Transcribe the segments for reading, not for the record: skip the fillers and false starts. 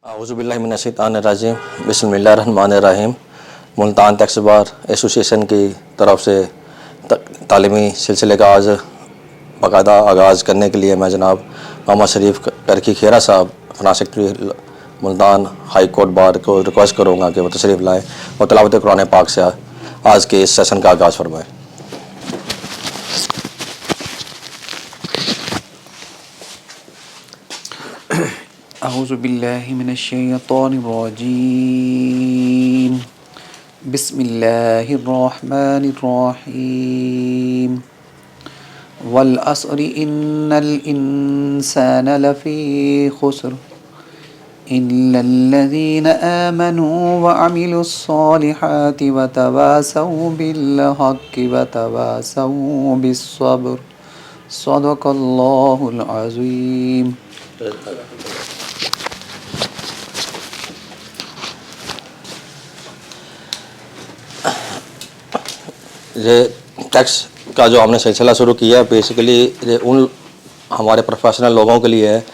औज़ुबिल्लाहिमिनश्शैतानिर्रजीम बिस्मिल्लाहिर्रहमानिर्रहीम। Multan tax bar association की तरफ से तालीमी सिलसिले का आज बाकायदा आगाज़ करने के लिए मैं जनाब मोहम्मद शरीफ टर्की खेरा साहब फना secretary Multan high court bar को रिक्वेस्ट करूँगा कि वो तशरीफ़ लाएँ और तिलावत कुरान पाक से आज के इस सेशन का आगाज़ फरमाएँ। औज़ुबिल्लाहिमिनश्शैतानिर्रजीम बिस्मिल्लाहिर्रहमानिर्रहीम वल अस्रि इन्नल इंसान लफ़ी खुस्र इल्लल्लज़ीना आमनू व अमिलुस्सॉलिहाति व तवासौ बिल्हक़्क़ि व तवासौ बिस्सब्र सदक़ल्लाहुल अज़ीम। ये टैक्स का जो हमने सिलसिला शुरू किया है बेसिकली ये उन हमारे प्रोफेशनल लोगों के लिए है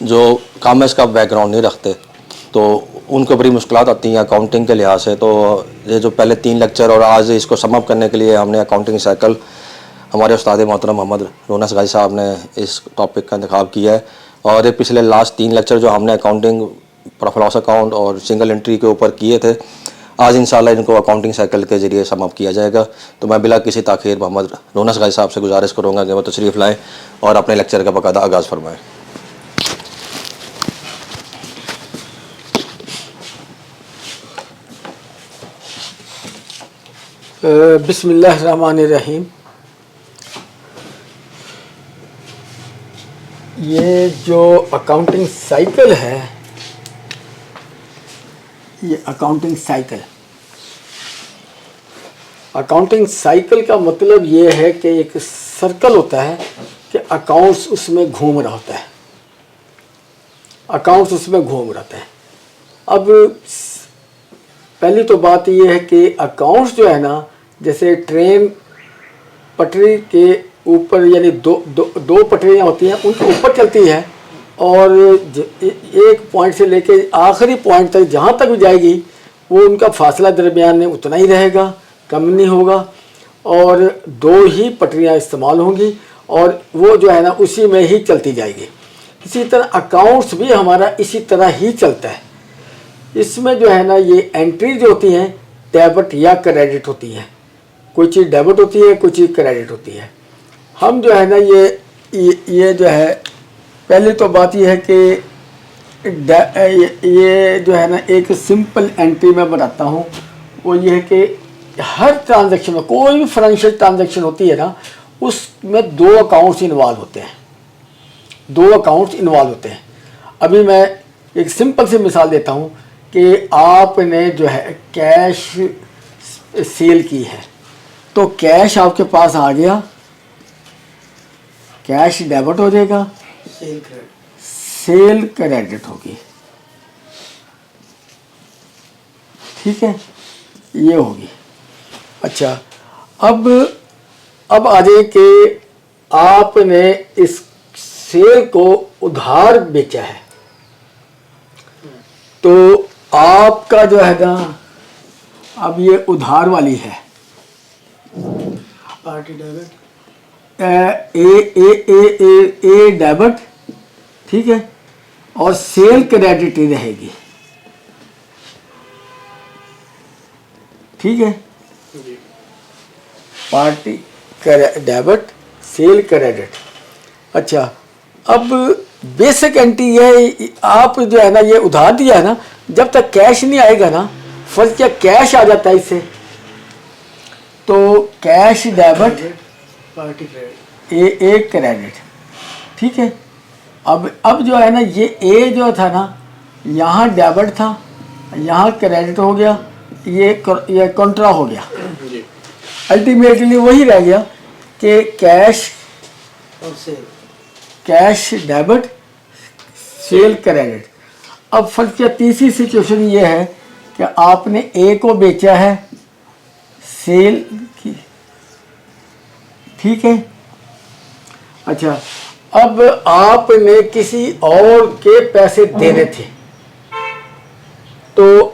जो कॉमर्स का बैकग्राउंड नहीं रखते, तो उनको बड़ी मुश्किलात आती हैं अकाउंटिंग के लिहाज से। तो ये जो पहले 3 लेक्चर और आज इसको समअप करने के लिए हमने अकाउंटिंग साइकिल हमारे उस्ताद मोहतरम मोहम्मद रोनस गाजी साहब ने इस टॉपिक का इंतखाब किया है। और ये पिछले लास्ट 3 लेक्चर जो हमने अकाउंटिंग प्रॉफिट लॉस अकाउंट और सिंगल एंट्री के ऊपर किए थे, आज इंशाल्लाह इनको अकाउंटिंग साइकिल के ज़रिए समाप्त किया जाएगा। तो मैं बिला किसी ताख़ीर मोहम्मद रोनस गाजी साहब से गुजारिश करूँगा कि वो तशरीफ़ लाएँ और अपने लेक्चर का बाकायदा आगाज़ फरमाएँ। बिस्मिल्लाहिर्रहमानिर्रहीम। ये जो अकाउंटिंग साइकिल है, ये अकाउंटिंग साइकिल का मतलब ये है कि एक सर्कल होता है कि अकाउंट्स उसमें घूम रहा होता है, अब पहली तो बात ये है कि अकाउंट्स जो है ना, जैसे ट्रेन पटरी के ऊपर यानी दो पटरियाँ होती हैं, उनके ऊपर चलती है और एक पॉइंट से लेके आखिरी पॉइंट तक जहाँ तक भी जाएगी वो उनका फासला दरमियान में उतना ही रहेगा, कम नहीं होगा, और 2 ही पटरियाँ इस्तेमाल होंगी और वो जो है ना उसी में ही चलती जाएगी। इसी तरह अकाउंट्स भी हमारा इसी तरह ही चलता है। इसमें जो है ना ये एंट्री जो होती हैं डेबिट या क्रेडिट होती हैं, कोई चीज़ डेबिट होती है, कोई चीज़ क्रेडिट होती है। हम जो है ना ये जो है पहले तो बात ये है कि ये जो है ना एक सिंपल एंट्री मैं बनाता हूँ, वो ये है कि हर ट्रांजैक्शन में कोई भी फाइनेंशियल ट्रांजैक्शन होती है ना, उसमें 2 अकाउंट्स इन्वॉल्व होते हैं। अभी मैं एक सिंपल सी मिसाल देता हूँ कि आपने जो है कैश सेल की है, तो कैश आपके पास आ गया, कैश डेबिट हो जाएगा, सेल क्रेडिट होगी, ठीक है, ये होगी। अच्छा, अब आ जाए कि आपने इस सेल को उधार बेचा है, तो आपका जो है ना अब ये उधार वाली है, पार्टी डेबिट ए डेबिट, ठीक है, और सेल क्रेडिट ही रहेगी, ठीक है, पार्टी डेबिट सेल क्रेडिट। अच्छा, अब बेसिक एंट्री है, आप जो है ना ये उधार दिया है ना, जब तक कैश नहीं आएगा ना, फर्ज क्या कैश आ जाता है इससे, तो cash debit party credit a credit, ठीक है। अब जो है ना ये ए जो था ना, यहाँ डेबिट था, यहाँ क्रेडिट हो गया, ये कॉन्ट्रा हो गया, अल्टीमेटली वही रह गया कि कैश डेबिट सेल क्रेडिट। अब फर्ज किया तीसरी सिचुएशन ये है कि आपने ए को बेचा है सेल की, ठीक है। अच्छा, अब आपने किसी और के पैसे देने थे, तो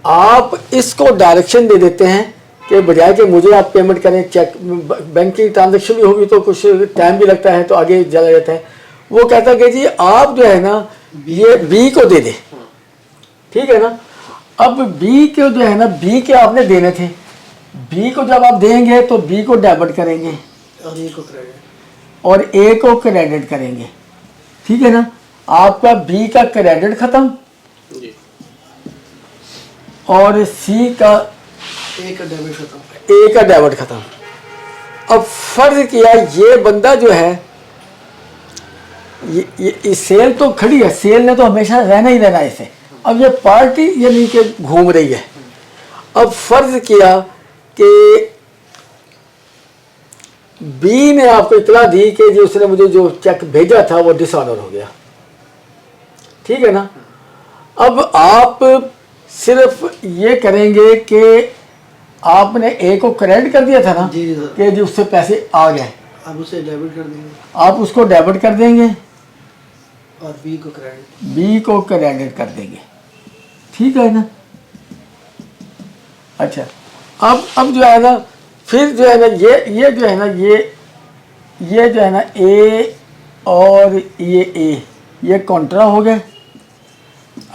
आप इसको डायरेक्शन दे देते हैं कि बजाय कि मुझे आप पेमेंट करें, चेक बैंक की ट्रांजेक्शन भी होगी तो कुछ टाइम भी लगता है तो आगे चला जाता है। वो कहता है कि जी आप जो है ना ये बी को दे दे, ठीक है ना। अब बी को जो है ना, बी के आपने देने थे, बी को जब आप देंगे तो बी को डेबिट करेंगे और ए को क्रेडिट करेंगे, ठीक है ना। आपका बी का क्रेडिट खत्म और सी का ए का डेबिट खत्म। ए का डेबिट खत्म। अब फर्ज किया ये बंदा जो है ये सेल तो खड़ी है, सेल ने तो हमेशा रहना ही रहना है इसे। अब ये पार्टी यानी कि घूम रही है। अब फर्ज किया कि बी ने आपको इतला दी कि जो उसने मुझे जो चेक भेजा था वो डिसऑनर हो गया, ठीक है ना। अब आप सिर्फ ये करेंगे कि आपने ए को क्रेडिट कर दिया था ना जी सर। कि जी उससे पैसे आ गए, आप उसे डेबिट कर देंगे आप उसको डेबिट कर देंगे और बी को क्रेडिट। बी को क्रेडिट कर देंगे, ठीक है ना। अच्छा अब जो है ना फिर जो है ना ये जो है ना ये जो है ना ए और ये कॉन्ट्रा हो गए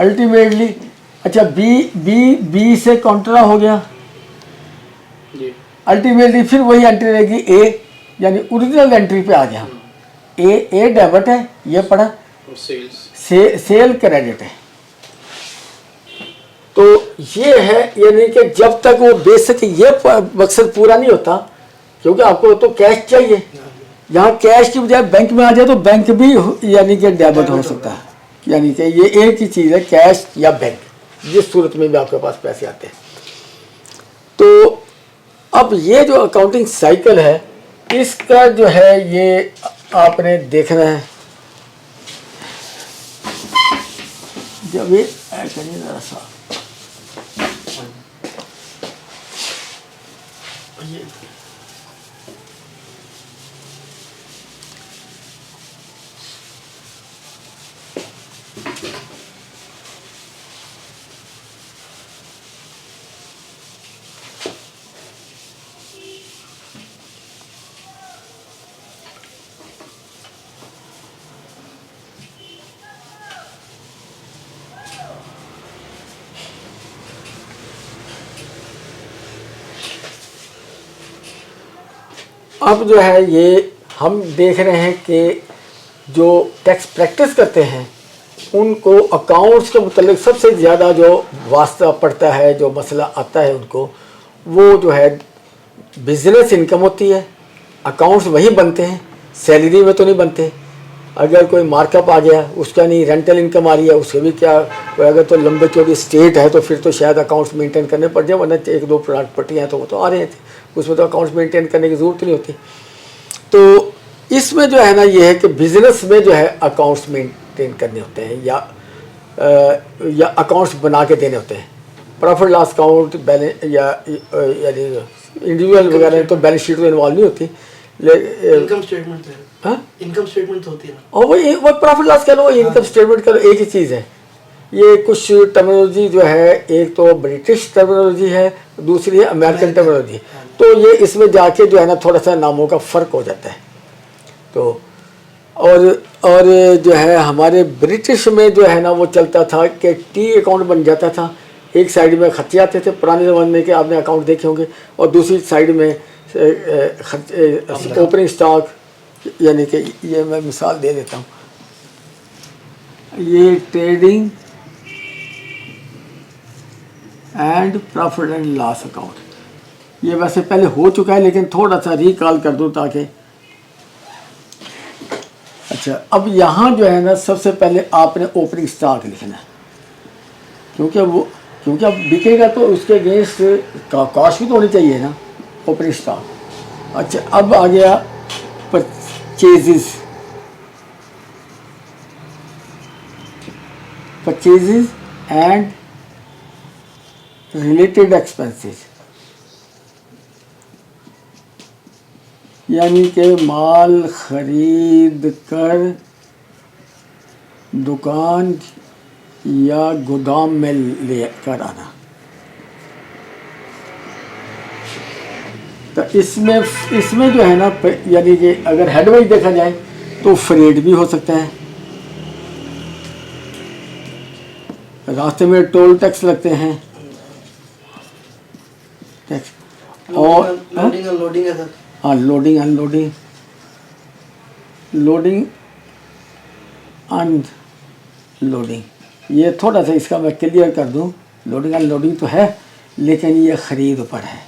अल्टीमेटली। अच्छा बी से कॉन्ट्रा हो गया जी। अल्टीमेटली, फिर वही एंट्री रहेगी ए, यानी ओरिजिनल एंट्री पे आ गया। ए डेबिट है, ये पड़ा सेल क्रेडिट है। तो ये है यानी कि जब तक वो बेसिक ये मकसद पूरा नहीं होता, क्योंकि आपको तो कैश चाहिए, यहाँ कैश की बजाय बैंक में आ जाए तो बैंक भी यानी कि डेबिट हो सकता है। यानी कि ये एक ही चीज़ है, कैश या बैंक, जिस सूरत में भी आपके पास पैसे आते हैं। तो अब ये जो अकाउंटिंग साइकिल है इसका जो है ये आपने देखना है। जब ये करिए ज़रा सा अब जो है ये हम देख रहे हैं कि जो टैक्स प्रैक्टिस करते हैं उनको अकाउंट्स के मुतालिक सबसे ज़्यादा जो वास्ता पड़ता है, जो मसला आता है उनको, वो जो है बिजनेस इनकम होती है। अकाउंट्स वही बनते हैं, सैलरी में तो नहीं बनते। अगर कोई मार्कअप आ गया उसका नहीं, रेंटल इनकम आ रही है उसके भी क्या, अगर तो लंबे चौड़ी स्टेट है तो फिर तो शायद अकाउंट्स मेंटेन करने पड़ जाए, वरना एक दो प्रॉपर्टी हैं तो वो तो आ रहे थे, उसमें तो अकाउंट्स मेंटेन करने की ज़रूरत नहीं होती। तो इसमें जो है ना ये है कि बिज़नेस में जो है अकाउंट्स मेंटेन करने होते हैं या अकाउंट्स बना के देने होते हैं। प्रॉफिट लॉस अकाउंट बैलेंस या यानी इंडिविजुअल वगैरह तो बैलेंस शीट तो इन्वॉल्व नहीं होती, इनकम स्टेटमेंट है। हाँ इनकम स्टेटमेंट तो होती है ना। और वो प्रॉफिट लॉस कह लो, इनकम स्टेटमेंट कह लो, एक ही चीज़ है। ये कुछ टर्मिनोलॉजी जो है, एक तो ब्रिटिश टर्मिनोलॉजी है, दूसरी है अमेरिकन टर्मिनोलॉजी। तो ये इसमें जाके जो है ना थोड़ा सा नामों का फ़र्क हो जाता है। तो और जो है हमारे ब्रिटिश में जो है ना वो चलता था कि टी अकाउंट बन जाता था, एक साइड में खर्चे आते थे पुराने ज़माने के, आपने अकाउंट देखे होंगे, और दूसरी साइड में ओपनिंग स्टॉक, यानी कि ये मैं मिसाल दे देता हूँ, ये trading and profit and loss account, ये वैसे पहले हो चुका है लेकिन थोड़ा सा रिकॉल कर दूँ ताकि। अच्छा अब यहाँ जो है ना सबसे पहले आपने ओपनिंग स्टॉक लिखना है, क्योंकि अब बिकेगा तो उसके अगेंस्ट कॉस्ट भी तो होनी चाहिए ना, ओपनिंग स्टॉक। अच्छा अब आ गया परचेजेस एंड रिलेटेड एक्सपेंसेस, यानी कि माल खरीद कर दुकान या गोदाम में लेकर आना। तो इसमें जो है ना, यानी कि अगर हेडवाइज देखा जाए तो फ्रेट भी हो सकता है, रास्ते में टोल टैक्स लगते हैं, टैक्स और लोडिंग अनलोडिंग है सर। हाँ, लोडिंग अनलोडिंग, लोडिंग अनलोडिंग, ये थोड़ा सा इसका मैं क्लियर कर दूं। लोडिंग अनलोडिंग तो है, लेकिन ये ख़रीद पर है।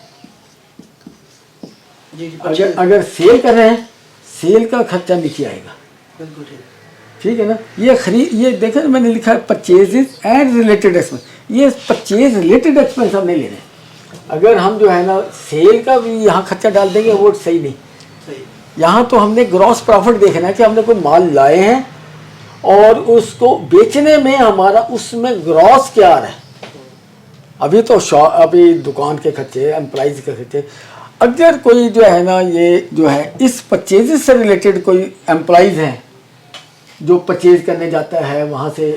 जी जी, अगर सेल कर रहे हैं, सेल का खर्चा नीचे आएगा, बिल्कुल ठीक। ठीक है ना। ये खरीद, ये देखें मैंने लिखा है परचेजेस एंड रिलेटेड एक्सपेंस, ये परचेज रिलेटेड एक्सपेंस हम नहीं ले रहे। अगर हम जो है ना सेल का भी यहाँ खर्चा डाल देंगे वो सही नहीं। सही। यहाँ तो हमने ग्रॉस प्रॉफिट देखना है कि हमने कोई माल लाए हैं और उसको बेचने में हमारा उसमें ग्रॉस क्या आ रहा है। अभी तो अभी दुकान के खर्चे, एम्प्लॉइज के खर्चे, अगर कोई जो है ना ये जो है इस परचेजेस से रिलेटेड कोई एम्प्लॉइज हैं जो परचेज करने जाता है, वहाँ से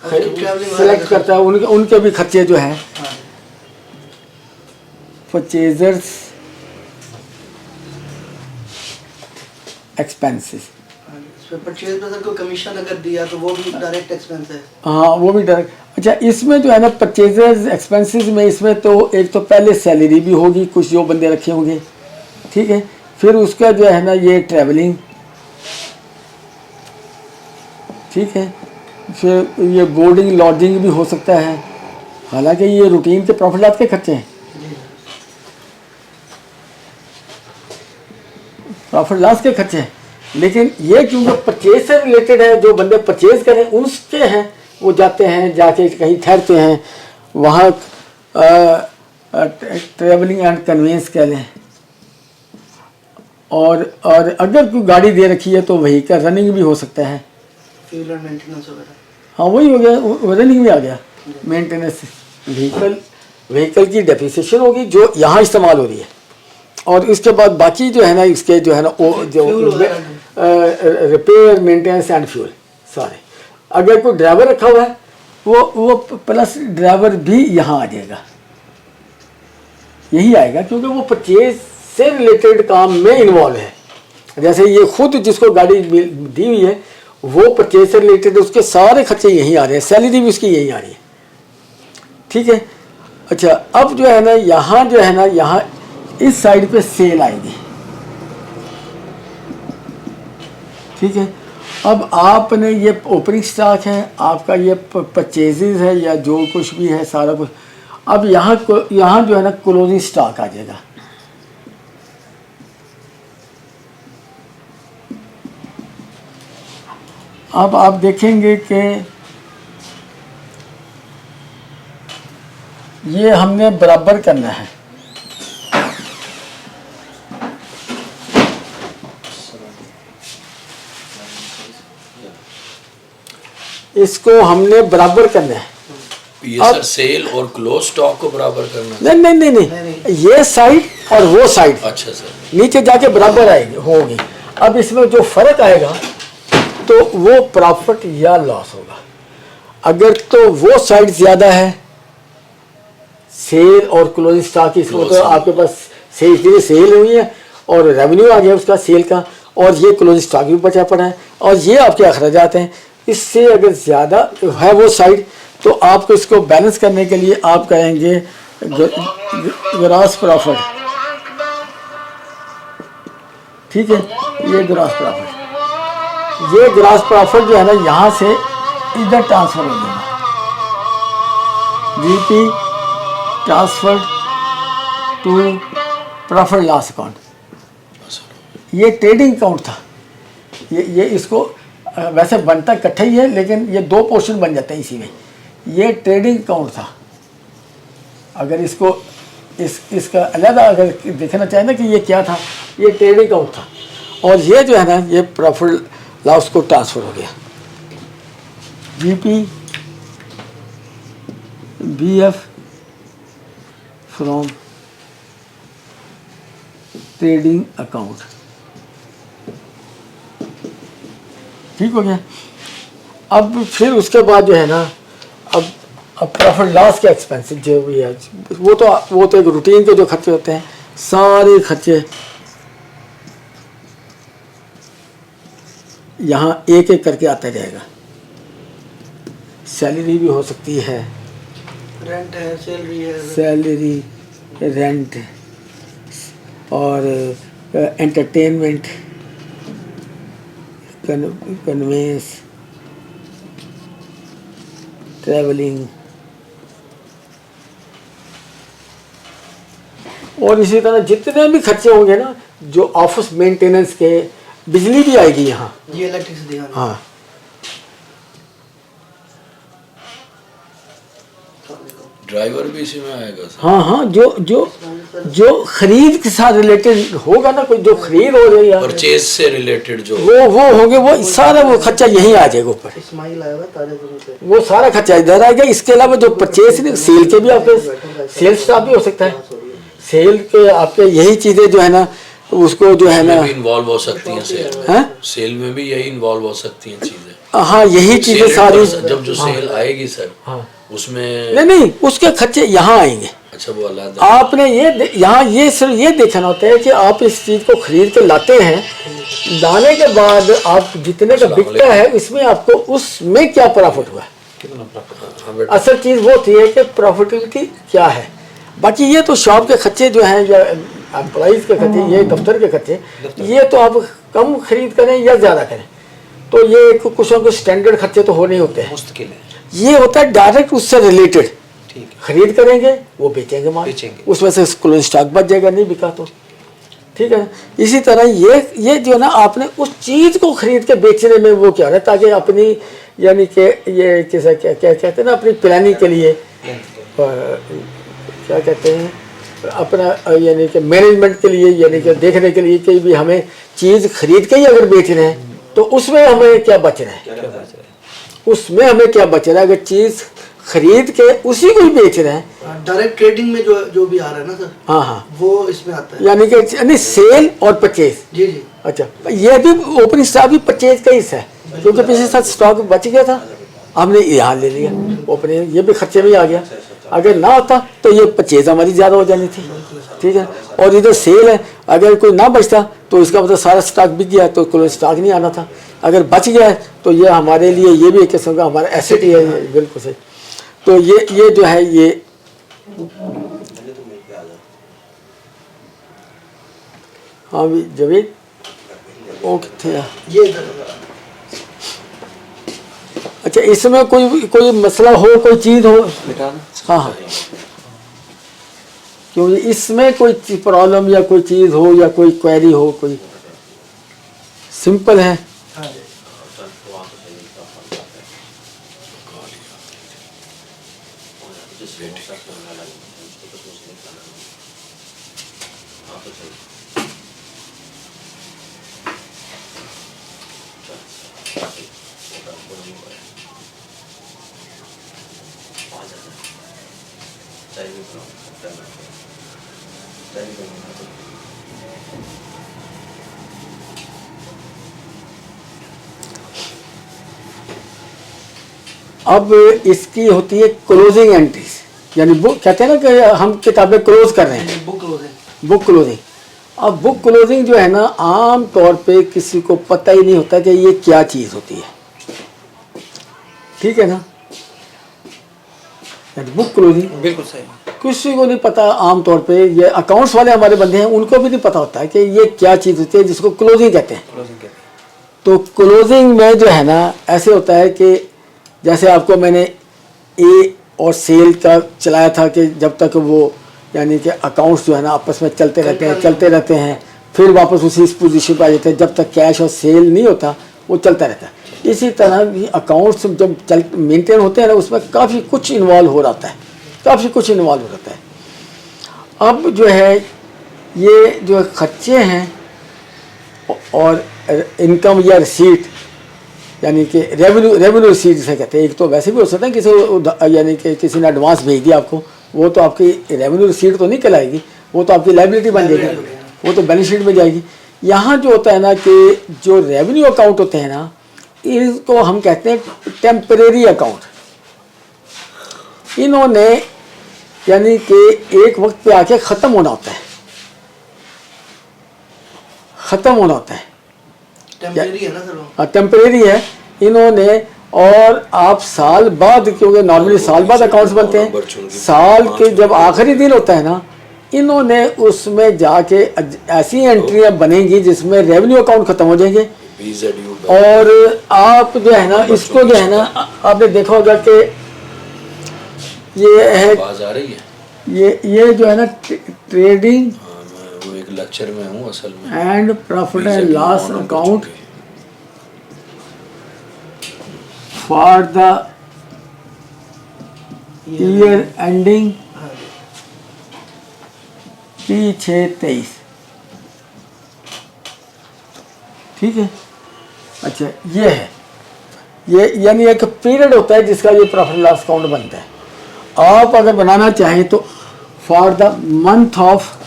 सेलेक्ट करता है, उनके भी खर्चे जो हैं परचेजर्स एक्सपेंसेस। परचेज पे सर को कमीशन अगर दिया तो वो भी डायरेक्ट एक्सपेंस है। हाँ, वो भी डायरेक्ट। अच्छा, इसमें जो है ना परचेजर्स एक्सपेंसेस में, इसमें तो एक तो पहले सैलरी भी होगी, कुछ जो बंदे रखे होंगे, ठीक है। फिर उसका जो है ना ये ट्रैवलिंग, ठीक है। फिर ये बोर्डिंग लॉजिंग भी हो सकता है, हालांकि ये रूटीन के प्रॉफिट लॉस के खर्चे हैं, प्रॉफिट लॉस के खर्चे हैं। लेकिन ये क्योंकि परचेज से रिलेटेड है, जो बंदे परचेज करें उसके हैं, वो जाते हैं, जाके कहीं ठहरते हैं, वहाँ ट्रेवलिंग एंड कन्वेंस कह लें। और अगर कोई गाड़ी दे रखी है तो वही का रनिंग भी हो सकता है, फ्यूल एंड मेंटेनेंस वगैरह। हाँ, वही हो गया, रनिंग भी आ गया। मेंटेनेंस, व्हीकल की डेप्रिसिएशन होगी जो यहाँ इस्तेमाल हो रही है, और इसके बाद बाकी जो है ना इसके जो है ना वो जो रिपेयर, मेंटेनेंस एंड फ्यूल सारे। अगर कोई ड्राइवर रखा हुआ है वो प्लस ड्राइवर भी यहाँ आ जाएगा, यही आएगा, क्योंकि वो परचेज से रिलेटेड काम में इन्वॉल्व है। जैसे ये खुद जिसको गाड़ी दी हुई है वो परचेज से रिलेटेड, उसके सारे खर्चे यहीं आ रहे हैं, सैलरी भी उसकी यहीं आ रही है, ठीक है। अच्छा, अब जो है ना यहाँ जो है ना, यहाँ इस साइड पे सेल आएगी, ठीक है। अब आपने ये ओपनिंग स्टॉक है, आपका ये परचेजेज है या जो कुछ भी है सारा कुछ। अब यहाँ जो है ना क्लोजिंग स्टॉक आ जाएगा, अब आप देखेंगे कि ये हमने बराबर करना है, इसको हमने बराबर करना है। ये सर सेल और क्लोज स्टॉक को बराबर करना है? नहीं, ये साइड और वो साइड अच्छा सर, नीचे जाके बराबर आएगी होगी। अब इसमें जो फर्क आएगा तो वो प्रॉफिट या लॉस होगा। अगर तो वो साइड ज्यादा है, सेल और क्लोजिंग स्टॉक, इसमें तो आपके पास सेल हुई है और रेवेन्यू आ गया उसका सेल का, और ये क्लोजिंग स्टॉक भी बचा पड़ा है, और ये आपके अखराजात हैं। इससे अगर ज़्यादा है वो साइड, तो आपको इसको बैलेंस करने के लिए आप कहेंगे ग्रॉस प्रॉफिट, ठीक है। ये ग्रॉस प्रॉफिट, ये ग्रॉस प्रॉफिट जो है ना यहाँ से इधर ट्रांसफर हो जाएगा, GP transfer to profit loss account. ये ट्रेडिंग अकाउंट था, ये इसको वैसे बनता इकट्ठा ही है, लेकिन ये दो पोर्शन बन जाते हैं इसी में। ये ट्रेडिंग अकाउंट था। अगर इसको इसका अलग अगर देखना चाहें ना कि ये क्या था, ये ट्रेडिंग अकाउंट था, और ये जो है ना ये प्रॉफिट लॉस को ट्रांसफर हो गया, GP BF from trading account, ठीक हो गया। अब फिर उसके बाद जो है ना अब प्रॉफिट लॉस के एक्सपेंसेस जो भी है वो तो एक रूटीन के जो खर्चे होते हैं, सारे खर्चे यहाँ एक एक करके आता जाएगा। सैलरी भी हो सकती है, रेंट है, सैलरी है, सैलरी, रेंट और एंटरटेनमेंट, कन्वेंस, ट्रैवलिंग, और इसी तरह जितने भी खर्चे होंगे ना, जो ऑफिस मेंटेनेंस के, बिजली भी आएगी यहाँ। ये इलेक्ट्रिसिटी। हाँ, ड्राइवर भी इसी में आएगा सर? हाँ हाँ, जो खरीद के साथ रिलेटेड होगा ना, कोई जो खरीद हो रही है, परचेज से रिलेटेड जो वो होंगे, वो सारा वो खर्चा यहीं आ जाएगा ऊपर। इस्माइल आया हुआ ताजा जरूर से, वो सारा खर्चा इधर आएगा। इसके अलावा जो परचेज, सेल के भी आपके सेल स्टाफ भी हो सकता है, सेल के आपके यही चीजें जो है ना, उसको जो है ना इन्वॉल्व हो सकती हैं सेल में। हैं? सेल में भी यही इन्वॉल्व हो सकती हैं चीजें। हाँ, यही चीजें सेल सारी। जब जो सेल आएगी सर, उसमें नहीं, उसके खर्चे यहाँ आएंगे। अच्छा, वो अलग। आपने यहाँ ये सिर्फ ये देखना होता है कि आप इस चीज को खरीद के लाते हैं, लाने के बाद आप जितने का बिकता है, इसमें आपको उसमें क्या प्रॉफिट हुआ है। असल चीज वो होती है कि प्रॉफिटेबिलिटी क्या है। बाकी ये तो शॉप के खर्चे जो हैं, या एम्प्लॉइज के खर्चे, ये दफ्तर के खर्चे, ये तो आप कम खरीद करें या ज्यादा करें, तो ये कुछ ना कुछ स्टैंडर्ड खर्चे तो होने होते हैं। ये होता है डायरेक्ट उससे रिलेटेड, खरीद करेंगे, वो बेचेंगे माल, उसमें से क्लोज स्टॉक बच जाएगा, नहीं बिका तो ठीक है। इसी तरह ये जो ना, आपने उस चीज को खरीद के बेचने में वो क्या है, ताकि अपनी यानी कि ये कैसा क्या कहते हैं ना, अपनी प्लानिंग के लिए, क्या कहते हैं, अपना यानी कि मैनेजमेंट के लिए, यानी कि देखने के लिए कि भी हमें चीज़ खरीद के ही अगर बेच रहे हैं तो उसमें हमें क्या बच रहा है, उसमें हमें क्या बच रहा है। अगर चीज़ खरीद के उसी को ही बेच रहे हैं, डायरेक्ट ट्रेडिंग में जो भी आ रहा है ना सर, हाँ हाँ, वो इसमें आता है, यानी सेल और परचेज। जी जी। अच्छा, ये भी ओपनिंग स्टॉक भी परचेज का हिस्सा है, क्योंकि पिछले साल स्टॉक बच गया था, हमने यहाँ ले लिया ओपनिंग, ये भी खर्चे में आ गया। अगर ना होता तो ये परचेज हमारी ज़्यादा हो जानी थी, ठीक है। और इधर सेल है, अगर कोई ना बचता तो इसका मतलब सारा स्टॉक बिक गया, तो कोई स्टॉक नहीं आना था। अगर बच गया है तो ये हमारे लिए, ये भी एक किस्म का हमारा एसेट ही है, बिल्कुल सही। तो ये जो है, ये हाँ भी जवेद, वो कितने ये अच्छा, इसमें कोई मसला हो, कोई चीज़ हो, हाँ हाँ, क्योंकि इसमें कोई प्रॉब्लम या कोई चीज़ हो या कोई क्वेरी हो, कोई सिंपल है। अब इसकी होती है क्लोजिंग एंट्रीज, यानी बुक कहते हैं ना कि हम किताबें क्लोज कर रहे हैं, बुक क्लोजिंग। Book closing. अब बुक क्लोजिंग जो है ना, आम तौर पे किसी को पता ही नहीं होता कि ये क्या चीज़ होती है, ठीक है ना। बुक क्लोजिंग बिल्कुल सही। किसी को नहीं पता आम तौर पे, ये अकाउंट्स वाले हमारे बंदे हैं, उनको भी नहीं पता होता है कि ये क्या चीज़ होती है, जिसको क्लोजिंग कहते हैं। तो क्लोजिंग में जो है ना, ऐसे होता है कि जैसे आपको मैंने ए और सेल का चलाया था कि जब तक वो यानी कि अकाउंट्स जो है ना आपस में चलते रहते हैं, फिर वापस उसी पोजीशन पर आ जाते हैं, जब तक कैश और सेल नहीं होता वो चलता रहता है। इसी तरह अकाउंट्स जब मेंटेन होते हैं ना, उसमें काफ़ी कुछ इन्वॉल्व हो रहता है, काफ़ी कुछ इन्वॉल्व हो रहता है। अब जो है, ये जो खर्चे हैं और इनकम या रिसीट, यानी कि रेवेन्यू रिसीट जिसे कहते हैं, एक तो वैसे भी हो सकता है किसी यानी कि किसी ने एडवांस भेज दिया आपको, वो तो आपकी रेवेन्यू रिसीट तो नहीं कहलाएगी, वो तो आपकी लायबिलिटी बन जाएगी, वो तो बैलेंस शीट में जाएगी। यहाँ जो होता है ना कि जो रेवेन्यू अकाउंट होते हैं ना, इसको हम कहते हैं टेम्परेरी अकाउंट। इन्होंने यानी कि एक वक्त पे आके ख़त्म होना होता है, ख़त्म होना होता है, टेम्परेरी है ना सर वो? टेम्परेरी है इन्होंने। और आप साल बाद, क्योंकि नॉर्मली साल बाद अकाउंट्स बनते हैं, साल के जब आखिरी दिन होता है ना, इन्होंने उसमें जाके ऐसी एंट्रियां बनेंगी जिसमें रेवेन्यू अकाउंट ख़त्म हो जाएंगे। और आप जो है ना इसको जो है ना आपने देखा होगा कि ये है, आवाज आ रही है? ये जो है ना ट्रेडिंग हाँ, मैं वो एक लेक्चर में हूँ असल में। And profit and loss account for the year ending 3/6/23। ठीक है, अच्छा ये है, ये यानी एक पीरियड होता है जिसका ये प्रॉफिट लॉस अकाउंट बनता है। आप अगर बनाना चाहें तो for the month of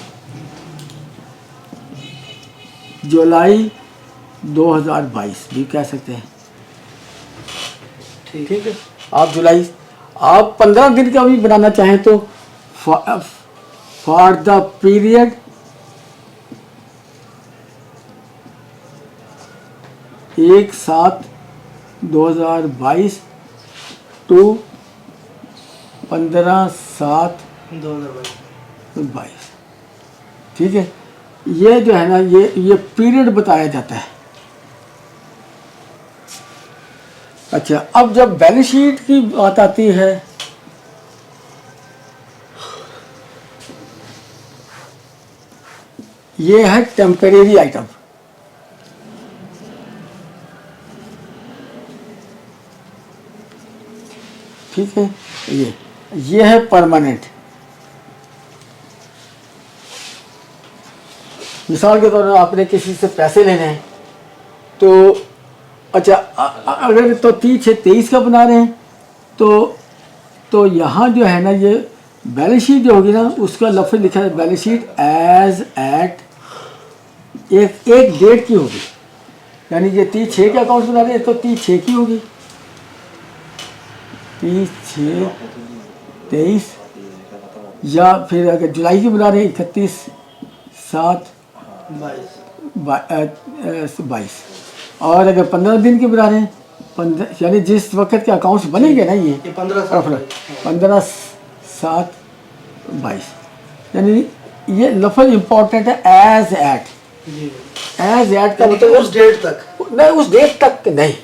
July 2022 भी कह सकते हैं। ठीक है, आप जुलाई, आप 15 दिन का भी बनाना चाहें तो फॉर द पीरियड एक 7/2022 टू 15/7/22। ठीक है, ये जो है ना ये पीरियड बताया जाता है। अच्छा, अब जब बैलेंस शीट की बात आती है ये है टेम्परेरी आइटम। ठीक है, ये है परमानेंट। मिसाल के तौर पर आपने किसी से पैसे लेने हैं तो अच्छा अगर तो 3/6/23 का बना रहे हैं तो यहाँ जो है ना ये बैलेंस शीट जो होगी ना उसका लफ्ज़ लिखा है बैलेंस शीट एज एट एक डेट की होगी। यानी ये 3/6 के अकाउंट बना रहे हैं तो 3/6 की होगी, 3/6/23। या फिर अगर जुलाई की बना रहे हैं 31/7/22। और अगर 15 दिन की बना रहे हैं 15, यानी जिस वक्त के अकाउंट्स बनेंगे ना ये 15/7/22। यानी ये लफ्ज़ इम्पोर्टेंट है एज एट। एज एट का मतलब उस डेट तक नहीं, उस डेट तक नहीं,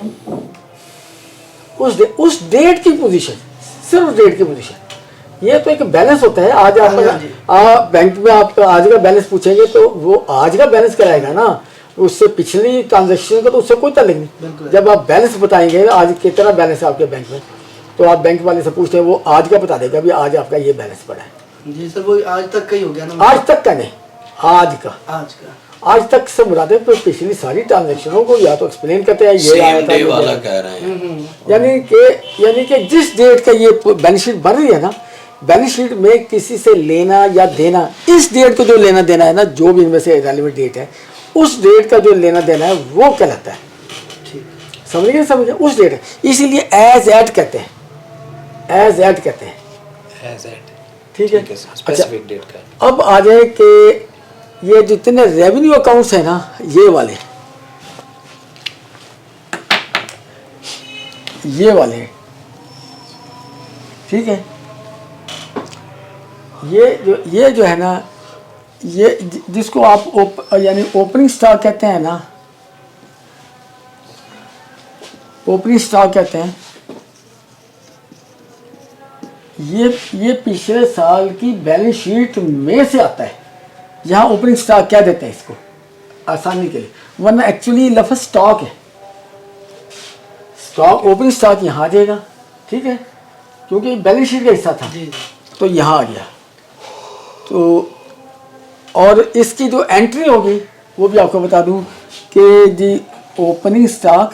उस डेट की पोजीशन, सिर्फ डेट की पोजीशन। ये तो एक बैलेंस होता है। आज आप बैंक में आप आज का बैलेंस पूछेंगे तो वो आज का बैलेंस कराएगा ना, उससे पिछली ट्रांजैक्शन का तो उससे कोई ताल्लुक नहीं। जब आप बैलेंस बताएंगे आज कितना बैलेंस है आपके बैंक में, तो आप बैंक वाले से पूछते हैं, वो आज का बता देगा भी आज आपका ये बैलेंस पड़ा है। जी सर, वो आज तक का ही हो गया ना? आज तक का नहीं, आज का। आज तक से मुराद है पिछली सारी ट्रांजैक्शनों को या तो एक्सप्लेन करते हैं, ये आया था, वाला कह रहे हैं। यानी कि जिस डेट का ये बैलेंस शीट बन रही है ना, बैलेंस शीट में किसी से लेना या देना, इस डेट को जो लेना देना है ना, जो भी इनमें से रेलेवेंट डेट है, उस डेट का जो लेना देना है वो कहलाता है। समझिए उस डेट है, इसीलिए एज एट कहते हैं, एज एट कहते हैं। ठीक है, स्पेसिफिक डेट का। अब आ जाए कि ये जितने रेवेन्यू अकाउंट्स हैं ना, ये वाले ठीक है, ये जो है ना, ये जिसको आप यानी ओपनिंग स्टॉक कहते हैं ना, ओपनिंग स्टॉक कहते हैं, ये पिछले साल की बैलेंस शीट में से आता है। यहाँ ओपनिंग स्टॉक क्या देते हैं इसको आसानी के लिए, वरना एक्चुअली लफ्ज़ स्टॉक है। स्टॉक ओपनिंग स्टॉक यहाँ आ जाएगा। ठीक है, क्योंकि बैलेंस शीट का हिस्सा था तो यहाँ आ गया। तो और इसकी जो एंट्री होगी वो भी आपको बता दूं कि जी ओपनिंग स्टॉक,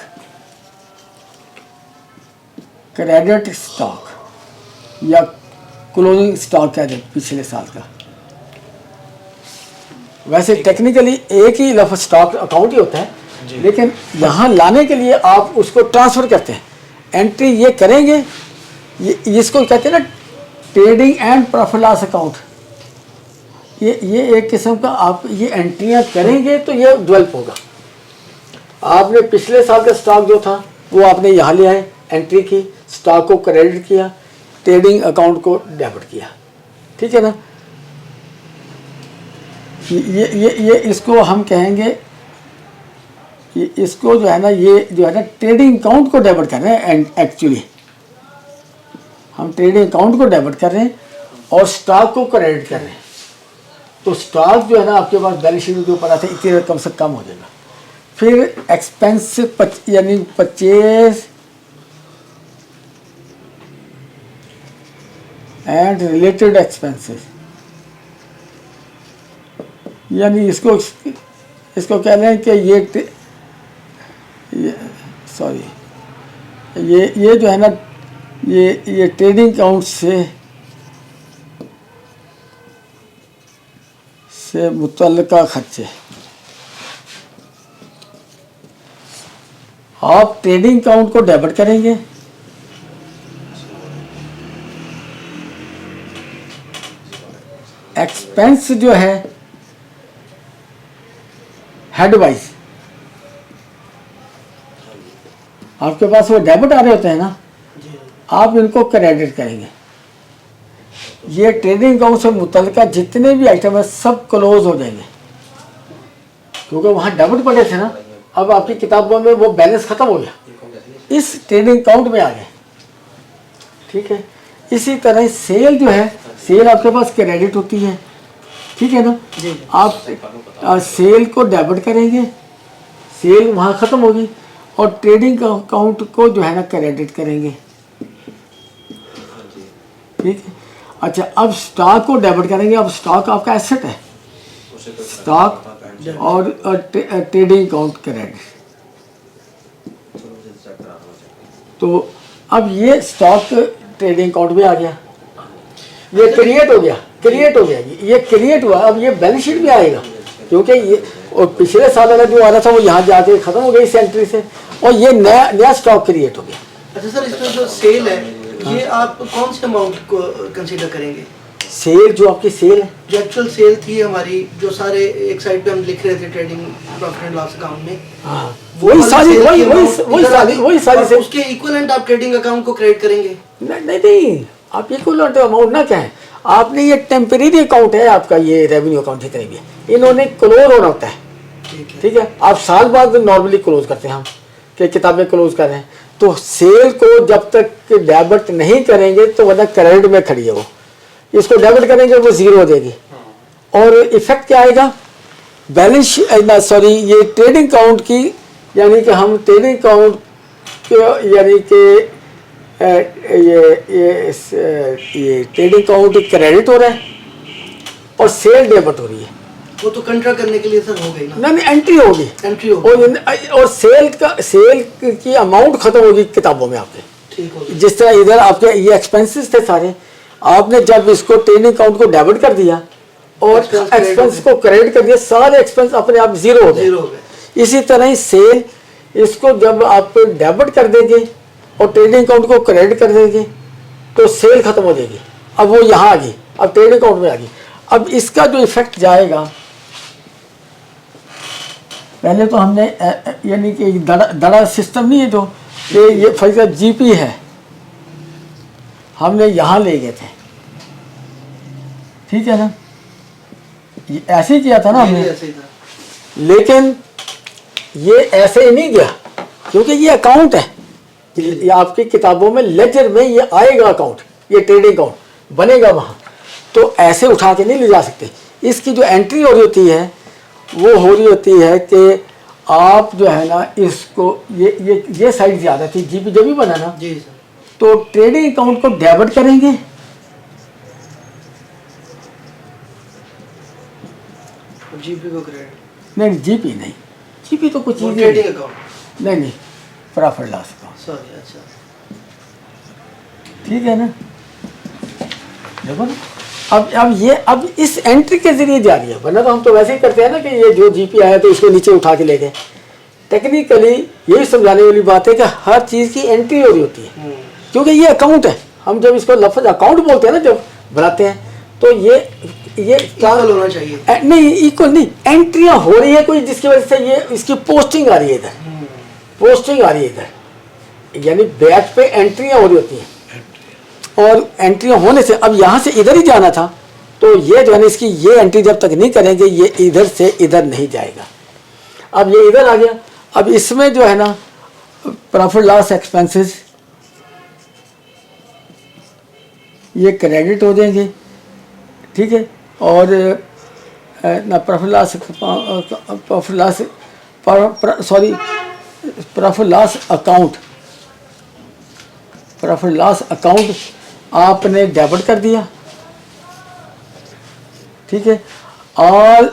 क्रेडिट स्टॉक या क्लोजिंग स्टॉक कह दें पिछले साल का। वैसे टेक्निकली एक ही लफ्ज़ स्टॉक अकाउंट ही होता है, लेकिन यहाँ लाने के लिए आप उसको ट्रांसफ़र करते हैं। एंट्री ये करेंगे, ये इसको कहते हैं ना trading and profit loss account, ये एक किस्म का आप ये एंट्रियां करेंगे तो ये डेवलप होगा। आपने पिछले साल का स्टॉक जो था वो आपने यहाँ ले आए, एंट्री की, स्टॉक को क्रेडिट किया, ट्रेडिंग अकाउंट को डेबिट किया, ठीक है ना। ये इसको हम कहेंगे, इसको जो है ना, ये जो है ना ट्रेडिंग अकाउंट को डेबिट कर रहे हैं। एक्चुअली हम ट्रेडिंग अकाउंट को डेबिट कर रहे हैं और स्टॉक को क्रेडिट कर रहे हैं। तो स्टॉक जो है ना आपके पास बैलेंस शीट के ऊपर आते हैं, इतनी रकम से कम हो जाएगा। फिर एक्सपेंस यानी परचेज एंड रिलेटेड एक्सपेंसेस, यानी इसको कह रहे हैं कि ये जो है ना ये ट्रेडिंग अकाउंट से मुतल्लिका खर्चे। आप ट्रेडिंग अकाउंट को डेबिट करेंगे, एक्सपेंस जो है हेड वाइज आपके पास वो डेबिट आ रहे होते हैं ना, आप इनको क्रेडिट करेंगे। ये ट्रेडिंग अकाउंट से मुतल्लिका जितने भी आइटम है सब क्लोज हो जाएंगे, क्योंकि वहाँ डेबिट पड़े थे ना, अब आपकी किताबों में वो बैलेंस खत्म हो गया, इस ट्रेडिंग अकाउंट में आ गए, ठीक है। इसी तरह सेल जो है, सेल आपके पास क्रेडिट होती है, ठीक है ना। आप सेल को डेबिट करेंगे, सेल वहाँ ख़त्म होगी, और ट्रेडिंग अकाउंट को जो है ना क्रेडिट करेंगे, ठीक है। अच्छा, अब स्टॉक को डेबिट करेंगे। अब स्टॉक आपका एसेट है, स्टॉक और ट्रेडिंग अकाउंट क्रेडिट। तो अब ये स्टॉक ट्रेडिंग अकाउंट में आ गया, ये क्रिएट हो गया, ये क्रिएट हुआ। अब ये बैलेंस शीट में आएगा, क्योंकि ये और पिछले साल वाला जो आ रहा था वो यहाँ जाके खत्म हो गई इस एंट्री से, और ये नया स्टॉक क्रिएट हो गया। अच्छा सर, इसमें जो सेल है ये आप कौन से अमाउंट को कंसीडर करेंगे? सेल जो आपकी सेल है, जो एक्चुअल सेल थी हमारी, जो सारे एक साइड पे हम लिख रहे थे trading profit and loss account में, वही सारी उसके इक्विवेलेंट आप ट्रेडिंग अकाउंट को क्रेडिट करेंगे? नहीं, आप इक्विवेलेंट अमाउंट ना कहें, आपने ये टेम्परेरी अकाउंट है आपका, ये रेवेन्यू अकाउंट जितने भी है इन्होंने क्लोज होना होता है, ठीक है। आप साल बाद नॉर्मली क्लोज करते हैं हम, कि किताबें क्लोज कर रहे हैं, तो सेल को जब तक डेबिट नहीं करेंगे तो वरना क्रेडिट में खड़ी है वो, इसको डेबिट करेंगे वो जीरो हो जाएगी, और इफेक्ट क्या आएगा बैलेंस सॉरी ये ट्रेडिंग अकाउंट की, यानी कि हम ट्रेडिंग अकाउंट यानी कि ये ट्रेडिंग अकाउंट क्रेडिट हो रहा है और सेल डेबिट हो रही है। वो तो कंट्रा करने के लिए सर हो गई ना, नहीं एंट्री होगी, और सेल की अमाउंट खत्म होगी किताबों में आपके, ठीक हो। जिस तरह इधर आपके ये एक्सपेंसेस थे सारे, आपने जब इसको ट्रेडिंग अकाउंट को डेबिट कर दिया और एक्सपेंस को क्रेडिट कर दिया, सारे एक्सपेंस अपने आप जीरो हो गए। इसी तरह ही सेल, इसको जब आप डेबिट कर देंगे और ट्रेडिंग अकाउंट को क्रेडिट कर देंगे तो सेल खत्म हो जाएगी, अब वो यहाँ आ गई, अब ट्रेडिंग अकाउंट में आ गई। अब इसका जो इफेक्ट जाएगा, पहले तो हमने यानी कि दड़ा सिस्टम नहीं है जो ये फॉर एग्जाम्पल जीपी है, हमने यहाँ ले गए थे, ठीक है ना, ये ऐसे ही किया था ना हमने, लेकिन ये ऐसे ही नहीं गया, क्योंकि ये अकाउंट है, ये आपकी किताबों में लेजर में ये आएगा अकाउंट, ये ट्रेडिंग अकाउंट बनेगा वहाँ, तो ऐसे उठा के नहीं ले जा सकते। इसकी जो एंट्री हो रही होती है वो हो रही होती है कि आप जो है ना इसको ये साइड ज़्यादा थी, जीपी जब भी बना ना जी सर, तो ट्रेडिंग अकाउंट को डेबिट करेंगे, जीपी को क्रेडिट, नहीं जीपी नहीं, जीपी तो कुछ चीज़ ट्रेडिंग अकाउंट, नहीं प्रॉफिट लॉस अकाउंट, सॉरी, अच्छा ठीक है ना। देखो ना, अब इस एंट्री के जरिए जा रही है, वरना तो हम तो वैसे ही करते हैं ना कि ये जो जीपी आया तो इसको नीचे उठा के ले गए। टेक्निकली यही समझाने वाली बात है कि हर चीज़ की एंट्री हो रही होती है, क्योंकि ये अकाउंट है, हम जब इसको लफ्ज अकाउंट बोलते हैं ना, जब बनाते हैं, तो ये इक्वल होना चाहिए। नहीं, इक्वल नहीं, एंट्रियां हो रही है कोई, जिसकी वजह से ये इसकी पोस्टिंग आ रही है इधर, पोस्टिंग आ रही है इधर, यानी बैक पे एंट्रियां हो रही होती हैं। और एंट्रियां होने से अब यहाँ से इधर ही जाना था, तो ये जो है ना, इसकी ये एंट्री जब तक नहीं करेंगे, ये इधर से इधर नहीं जाएगा। अब ये इधर आ गया। अब इसमें जो है ना, प्रॉफिट लॉस एक्सपेंसेस ये क्रेडिट हो जाएंगे, ठीक है। और ना प्रॉफिट लॉस अकाउंट आपने डेबिट कर दिया, ठीक है। और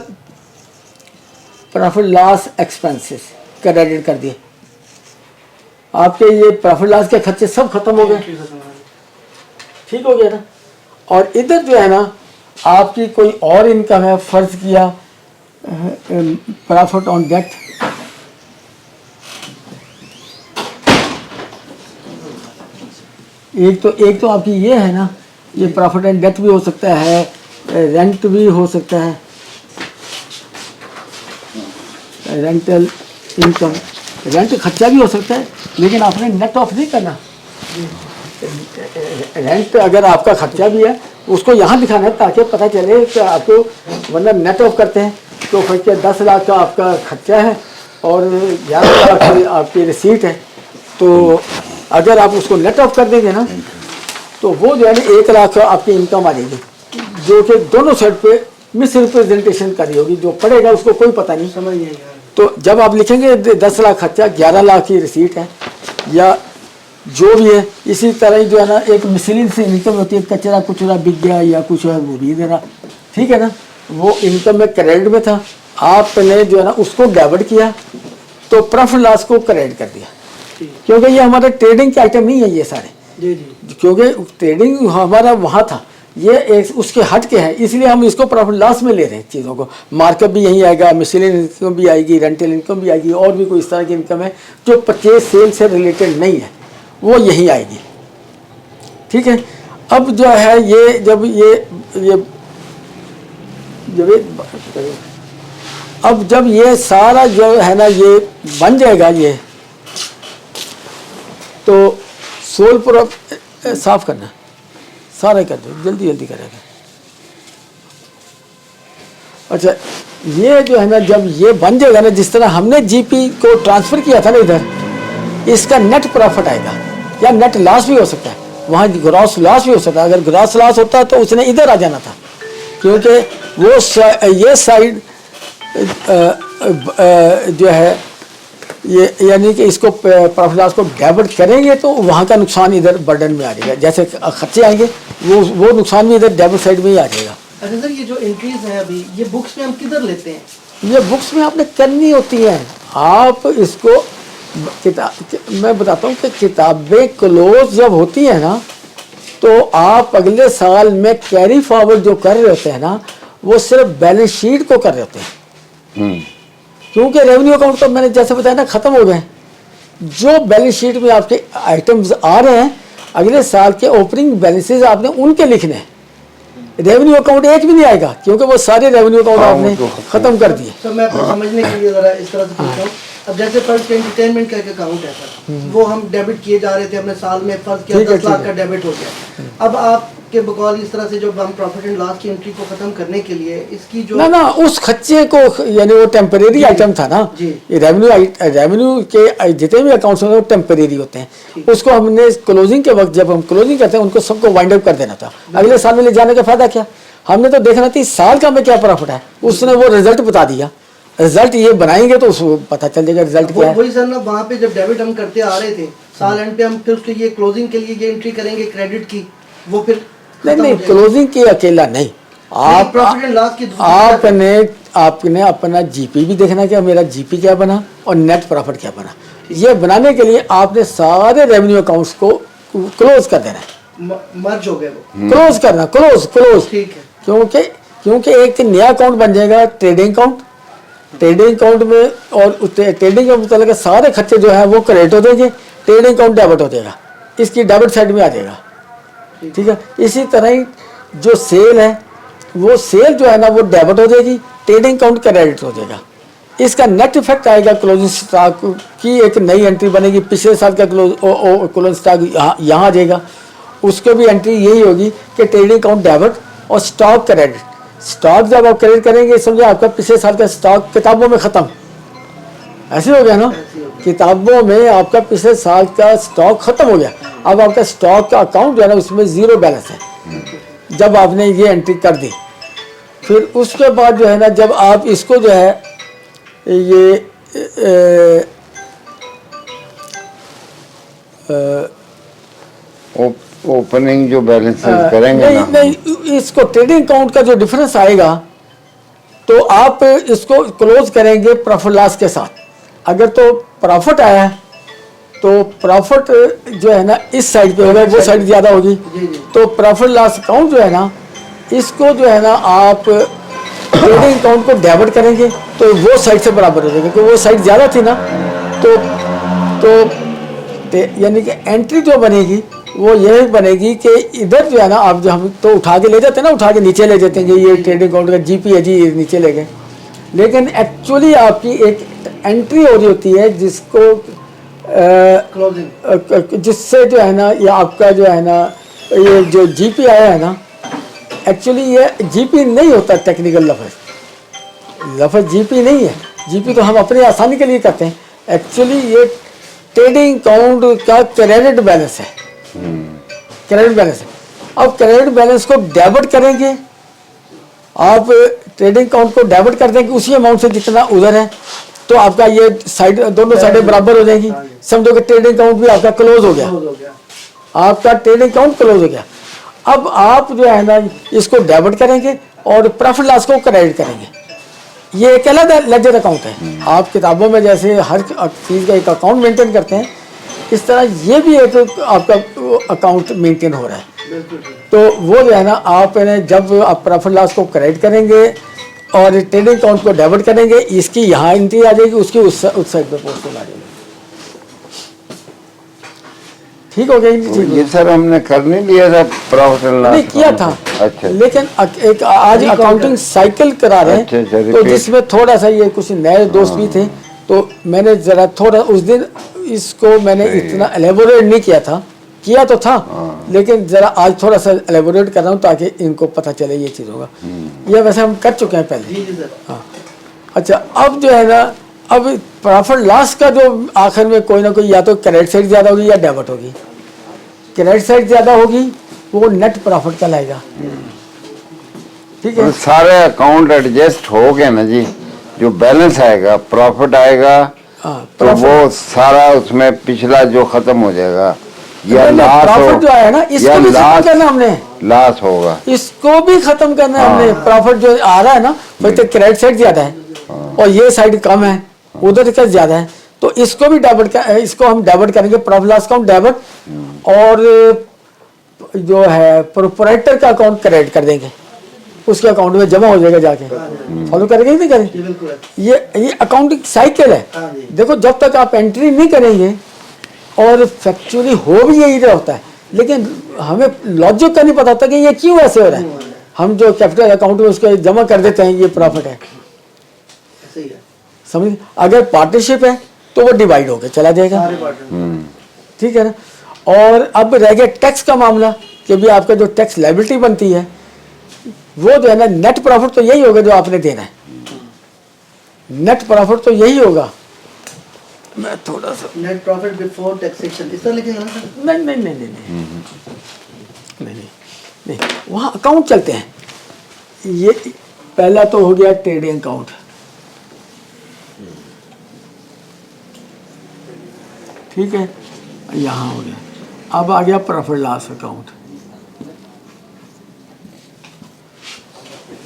प्रॉफिट लॉस एक्सपेंसेस क्रेडिट कर दिए। आपके ये प्रॉफिट लॉस के खर्चे सब खत्म हो गए, ठीक हो गया ना। और इधर जो है ना, आपकी कोई और इनकम है, फर्ज किया प्रॉफिट ऑन डेट, एक तो आपकी ये है ना, ये प्रॉफिट एंड डेट भी हो सकता है, रेंट भी हो सकता है, रेंटल इनकम, रेंट खर्चा भी हो सकता है, लेकिन आपने नेट ऑफ नहीं करना। रेंट अगर आपका खर्चा भी है, उसको यहाँ दिखाना है ताकि पता चले कि आपको, वरना नेट ऑफ करते हैं तो खर्चा 10 लाख का आपका खर्चा है और 11 लाख की आपकी रिसीट है, तो अगर आप उसको नेट ऑफ कर देंगे ना, तो वो जो है ना 1 लाख आपकी इनकम आ जाएगी, जो कि दोनों साइड पे मिस रिप्रेजेंटेशन कर रही होगी। जो पढ़ेगा उसको कोई पता नहीं, समझ नहीं आएगा। तो जब आप लिखेंगे 10 लाख खर्चा, 11 लाख की रिसीट है, या जो भी है, इसी तरह ही जो है ना, एक मिसलिनियस इनकम होती है, कचरा कुचरा बिक गया या कुछ है वो भी दे रहा, ठीक है ना, वो इनकम में क्रेडिट में था, आपने जो है ना उसको डेबिट किया, तो प्रॉफिट लॉस को क्रेडिट कर दिया, क्योंकि ये हमारे ट्रेडिंग के आइटम नहीं है ये सारे, क्योंकि ट्रेडिंग हमारा वहाँ था, ये एक उसके हट के है, इसलिए हम इसको प्रॉफिट लॉस में ले रहे हैं चीज़ों को। मार्कअप भी यहीं आएगा, मिसलेनियस इनकम भी आएगी, रेंटल इनकम भी आएगी, और भी कोई इस तरह की इनकम है जो परचेज सेल से रिलेटेड नहीं है, वो यहीं आएगी, ठीक है। अब जो है ये जब ये सारा जो है ना ये बन जाएगा, ये तो सोल पूरा साफ करना, सारा कर दो, जल्दी जल्दी करेगा। अच्छा, ये जो है ना, जब ये बन जाएगा ना, जिस तरह हमने जीपी को ट्रांसफर किया था ना इधर, इसका नेट प्रॉफिट आएगा या नेट लॉस भी हो सकता है, वहाँ ग्रॉस लॉस भी हो सकता है। अगर ग्रॉस लॉस होता है तो उसने इधर आ जाना था, क्योंकि वो ये साइड जो है ये, यानी कि इसको प्रॉफिट लॉस को डेबिट करेंगे तो वहाँ का नुकसान इधर बर्डन में आ जाएगा, जैसे खर्चे आएंगे वो नुकसान भी इधर डेबिट साइड में ही आ जाएगा। अच्छा सर, ये जो एंट्रीज हैं अभी, ये बुक्स में हम किधर लेते हैं? ये बुक्स में आपने करनी होती है, आप इसको मैं बताता हूँ कि किताबें क्लोज जब होती है ना, तो आप अगले साल में कैरी फॉरवर्ड जो कर रहे होते हैं ना, वो सिर्फ बैलेंस शीट को कर रहे होते हैं, क्योंकि रेवेन्यू अकाउंट तो मैंने जैसे बताया ना खत्म हो गए। जो बैलेंस शीट में आपके आइटम्स आ रहे हैं, अगले साल के ओपनिंग बैलेंसेज आपने उनके लिखने हैं, रेवेन्यू अकाउंट एक भी नहीं आएगा, क्योंकि वो सारे रेवेन्यू अकाउंट आपने खत्म कर दिए। तो मैं समझने के लिए जरा इस तरह से पूछता हूँ, अब जैसे फर्स्ट एंटरटेनमेंट का एक अकाउंट है सर, वो हम डेबिट किए जा रहे थे अपने साल में, फर्ज किया 10 लाख का डेबिट हो गया। अब आपके बकौल इस तरह से जब हम प्रॉफिट एंड लॉस की एंट्री को खत्म करने के लिए इसकी जो ना उस खर्चे को, यानी वो टेम्परेरी आइटम था ना, ये रेवेन्यू के जितने भी अकाउंट्स होते हैं वो टेम्परेरी होते हैं, उसको हमने क्लोजिंग के वक्त जब हम क्लोजिंग करते हैं उनको सबको वाइंड अप कर देना था। अगले साल में ले जाने का फायदा क्या, हमने तो देखना था इस साल का में क्या प्रॉफिट है, उसने वो रिजल्ट बता दिया, रिजल्ट ये बनाएंगे तो उसको पता चल जाएगा रिजल्ट क्या है। वही सर ना, वहाँ पे जब डेबिट हम करते आ रहे थे साल एंड पे, हम फिर उसके ये क्लोजिंग के लिए ये एंट्री करेंगे क्रेडिट की, वो फिर नहीं क्लोजिंग की अकेला नहीं, आप प्रॉफिट एंड लॉस की आपने अपना जीपी भी देखना कि मेरा जीपी क्या बना और नेट प्रॉफिट क्या बना। ये बनाने के लिए आपने सारे रेवेन्यू अकाउंट्स को क्लोज कर देना है, मर्ज हो गए वो, क्लोज करना, क्लोज, ठीक है। क्योंकि एक नया अकाउंट बन जाएगा ट्रेडिंग अकाउंट, ट्रेडिंग अकाउंट में, और ट्रेडिंग के मुताबिक सारे खर्चे जो है वो क्रेडिट हो जाएंगे, ट्रेडिंग अकाउंट डेबिट हो जाएगा, इसकी डेबिट साइड में आ जाएगा, ठीक है। इसी तरह ही जो सेल है, वो सेल जो है ना वो डेबिट हो जाएगी, ट्रेडिंग अकाउंट क्रेडिट हो जाएगा। इसका नेट इफेक्ट आएगा क्लोजिंग स्टॉक की एक नई एंट्री बनेगी, पिछले साल का क्लोजिंग स्टॉक यहाँ आ जाएगा, उसको भी एंट्री यही होगी कि ट्रेडिंग अकाउंट डेबिट और स्टॉक क्रेडिट। स्टॉक जब आप क्रेडिट करेंगे समझे आपका पिछले साल का स्टॉक किताबों में ख़त्म, ऐसे हो गया ना, किताबों में आपका पिछले साल का स्टॉक ख़त्म हो गया। अब आपका स्टॉक का अकाउंट जो है ना उसमें ज़ीरो बैलेंस है जब आपने ये एंट्री कर दी। फिर उसके बाद जो है ना जब आप इसको जो है ये ओपनिंग जो बैलेंसेस करेंगे नहीं ना, नहीं, इसको ट्रेडिंग अकाउंट का जो डिफरेंस आएगा तो आप इसको क्लोज करेंगे प्रॉफिट लॉस के साथ। अगर तो प्रॉफिट आया है तो प्रॉफिट जो है ना इस साइड पे होगा, वो साइड ज़्यादा होगी, तो प्रॉफिट लॉस अकाउंट जो है ना इसको जो है ना आप ट्रेडिंग अकाउंट को डेबिट करेंगे तो वो साइड से बराबर हो जाएगा, क्योंकि वो साइड ज़्यादा थी ना। तो यानी कि एंट्री जो बनेगी वो यही बनेगी कि इधर जो है ना आप जो हम तो उठा के ले जाते हैं ना, उठा के नीचे ले जाते हैं, ये ट्रेडिंग अकाउंट का जीपी है जी, ये नीचे ले गए, लेकिन एक्चुअली आपकी एक एंट्री हो रही होती है जिसको जिससे जो है ना ये आपका जो है ना ये जो जीपी आया है ना, एक्चुअली ये जीपी नहीं होता, टेक्निकल लफ्ज़ जीपी नहीं है। जीपी तो हम अपनी आसानी के लिए करते हैं, एक्चुअली ये ट्रेडिंग अकाउंट का क्रेडिट बैलेंस है, क्रेडिट बैलेंस है। अब क्रेडिट बैलेंस को डेबिट करेंगे, आप ट्रेडिंग अकाउंट को डेबिट कर देंगे उसी अमाउंट से जितना उधर है, तो आपका ये साइड दोनों साइडें बराबर हो जाएंगी। समझो कि ट्रेडिंग अकाउंट भी आपका क्लोज हो गया, आपका ट्रेडिंग अकाउंट क्लोज हो गया। अब आप जो है ना इसको डेबिट करेंगे और प्रॉफिट लॉस को क्रेडिट करेंगे। ये एक अलग लेजर अकाउंट है। आप किताबों में जैसे हर चीज़ का एक अकाउंट मेंटेन करते हैं, इस तरह ये भी एक आपका अकाउंट मेंटेन हो रहा है। तो वो जो है ना आपने जब आप प्रॉफिट लॉस को क्रेडिट करेंगे और ट्रेडिंग अकाउंट को डेबिट करेंगे, इसकी यहाँ एंट्री आ जाएगी, उसकी उस साइड पे पोस्टिंग आ जाएगी। ठीक हो गया? ठीक ये सर हमने कर नहीं लिया था प्रॉफिट एंड लॉस? नहीं किया था, अच्छा, लेकिन एक आज अकाउंटिंग साइकिल करा रहे हैं, तो जिसमें थोड़ा सा ये कुछ नए दोस्त भी थे, तो मैंने जरा थोड़ा उस दिन इसको मैंने इतना एलेबोरेट नहीं किया था, किया तो था, लेकिन जरा आज थोड़ा सा एलेबोरेट कर रहा हूँ ताकि इनको पता चले ये चीज़ होगा। ये वैसे हम कर चुके हैं पहले। हाँ, अच्छा, अब जो है ना अब प्रॉफिट लॉस का जो आखिर में कोई ना कोई या तो क्रेडिट साइड ज़्यादा होगी या डेबिट होगी। क्रेडिट साइड ज़्यादा होगी वो नेट प्रॉफिट कहलाएगा। ठीक है, सारे अकाउंट एडजस्ट हो गए ना जी, जो बैलेंस आएगा प्रॉफिट आएगा, तो वो सारा उसमें पिछला जो खत्म हो जाएगा, या लॉस प्रॉफिट जो आया ना इसको भी खत्म करना हमने, लॉस होगा, इसको भी खत्म करना है हमने। प्रॉफिट जो आ रहा है ना, वैसे क्रेडिट साइड ज्यादा है और ये साइड कम है, उधर का ज्यादा है, तो इसको भी डेबिट, इसको हम डेबिट करेंगे, प्रॉफिट लॉस अकाउंट डेबिट, और जो है प्रोप्राइटर का अकाउंट क्रेडिट कर देंगे, उसके अकाउंट में जमा हो जाएगा जाके। फॉलो करेंगे नहीं करेंगे? ये अकाउंटिंग साइकिल है। देखो, जब तक आप एंट्री नहीं करेंगे, और फैक्चुअली हो भी यही होता है, लेकिन हमें लॉजिक का नहीं पता होता कि ये क्यों ऐसे हो रहा है। हम जो कैपिटल अकाउंट में उसके जमा कर देते हैं, ये प्रॉफिट है, समझ। अगर पार्टनरशिप है तो वो डिवाइड होकर चला जाएगा, ठीक है ना। और अब रह गया टैक्स का मामला, कि भी आपका जो टैक्स लायबिलिटी बनती है वो जो है ना, नेट प्रॉफिट तो यही होगा जो आपने देना है, नेट प्रॉफिट तो यही होगा। मैं थोड़ा सा नेट प्रॉफिट बिफोर टैक्सेशन इस तरह लिखेंगे ना सर? नहीं नहीं नहीं नहीं नहीं नहीं नहीं, वहाँ अकाउंट चलते हैं। ये पहला तो हो गया ट्रेडिंग अकाउंट, ठीक है, यहाँ हो गया। अब आ गया प्रॉफिट लॉस अकाउंट,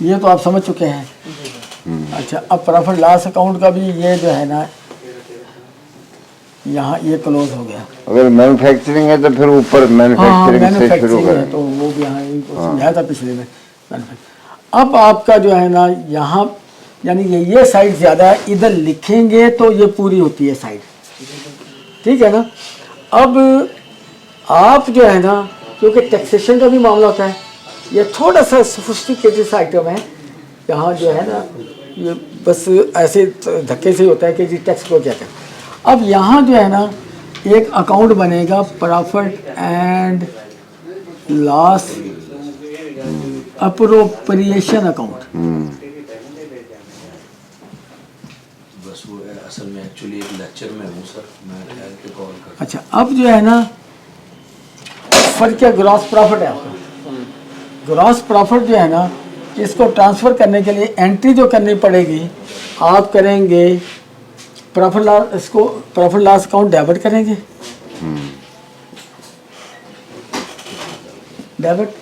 ये तो आप समझ चुके हैं। अच्छा, अब प्रॉफिट लॉस अकाउंट का भी ये जो है ना, यहाँ ये क्लोज हो गया। अगर मैन्युफैक्चरिंग है तो फिर ऊपर मैन्युफैक्चरिंग से शुरू करें, तो वो भी यहाँ इनको समझाया था पिछले में। अब आपका जो है ना यहाँ, यानी ये साइड ज़्यादा है, इधर लिखेंगे तो ये पूरी होती है साइड, ठीक है ना। अब आप जो है ना क्योंकि टैक्सेशन का भी मामला होता है। ये थोड़ा सा सोफिस्टिकेटेड सा आइटम है। यहाँ जो है ना ये बस ऐसे धक्के से होता है कि जी टैक्स को क्या करें। अब यहाँ जो है ना एक अकाउंट बनेगा profit and loss appropriation account. बस वो है, असल में एक्चुअली एक लेक्चर में हूँ सर, मैं ठहर के कॉल कर। अच्छा, अब जो है ना फर्क क्या, ग्रॉस प्रॉफिट है आपका। ग्रॉस प्रॉफिट जो है ना इसको ट्रांसफ़र करने के लिए एंट्री जो करनी पड़ेगी, आप करेंगे प्रॉफिट लॉस, इसको प्रॉफिट लॉस अकाउंट डेबिट करेंगे, डेबिट,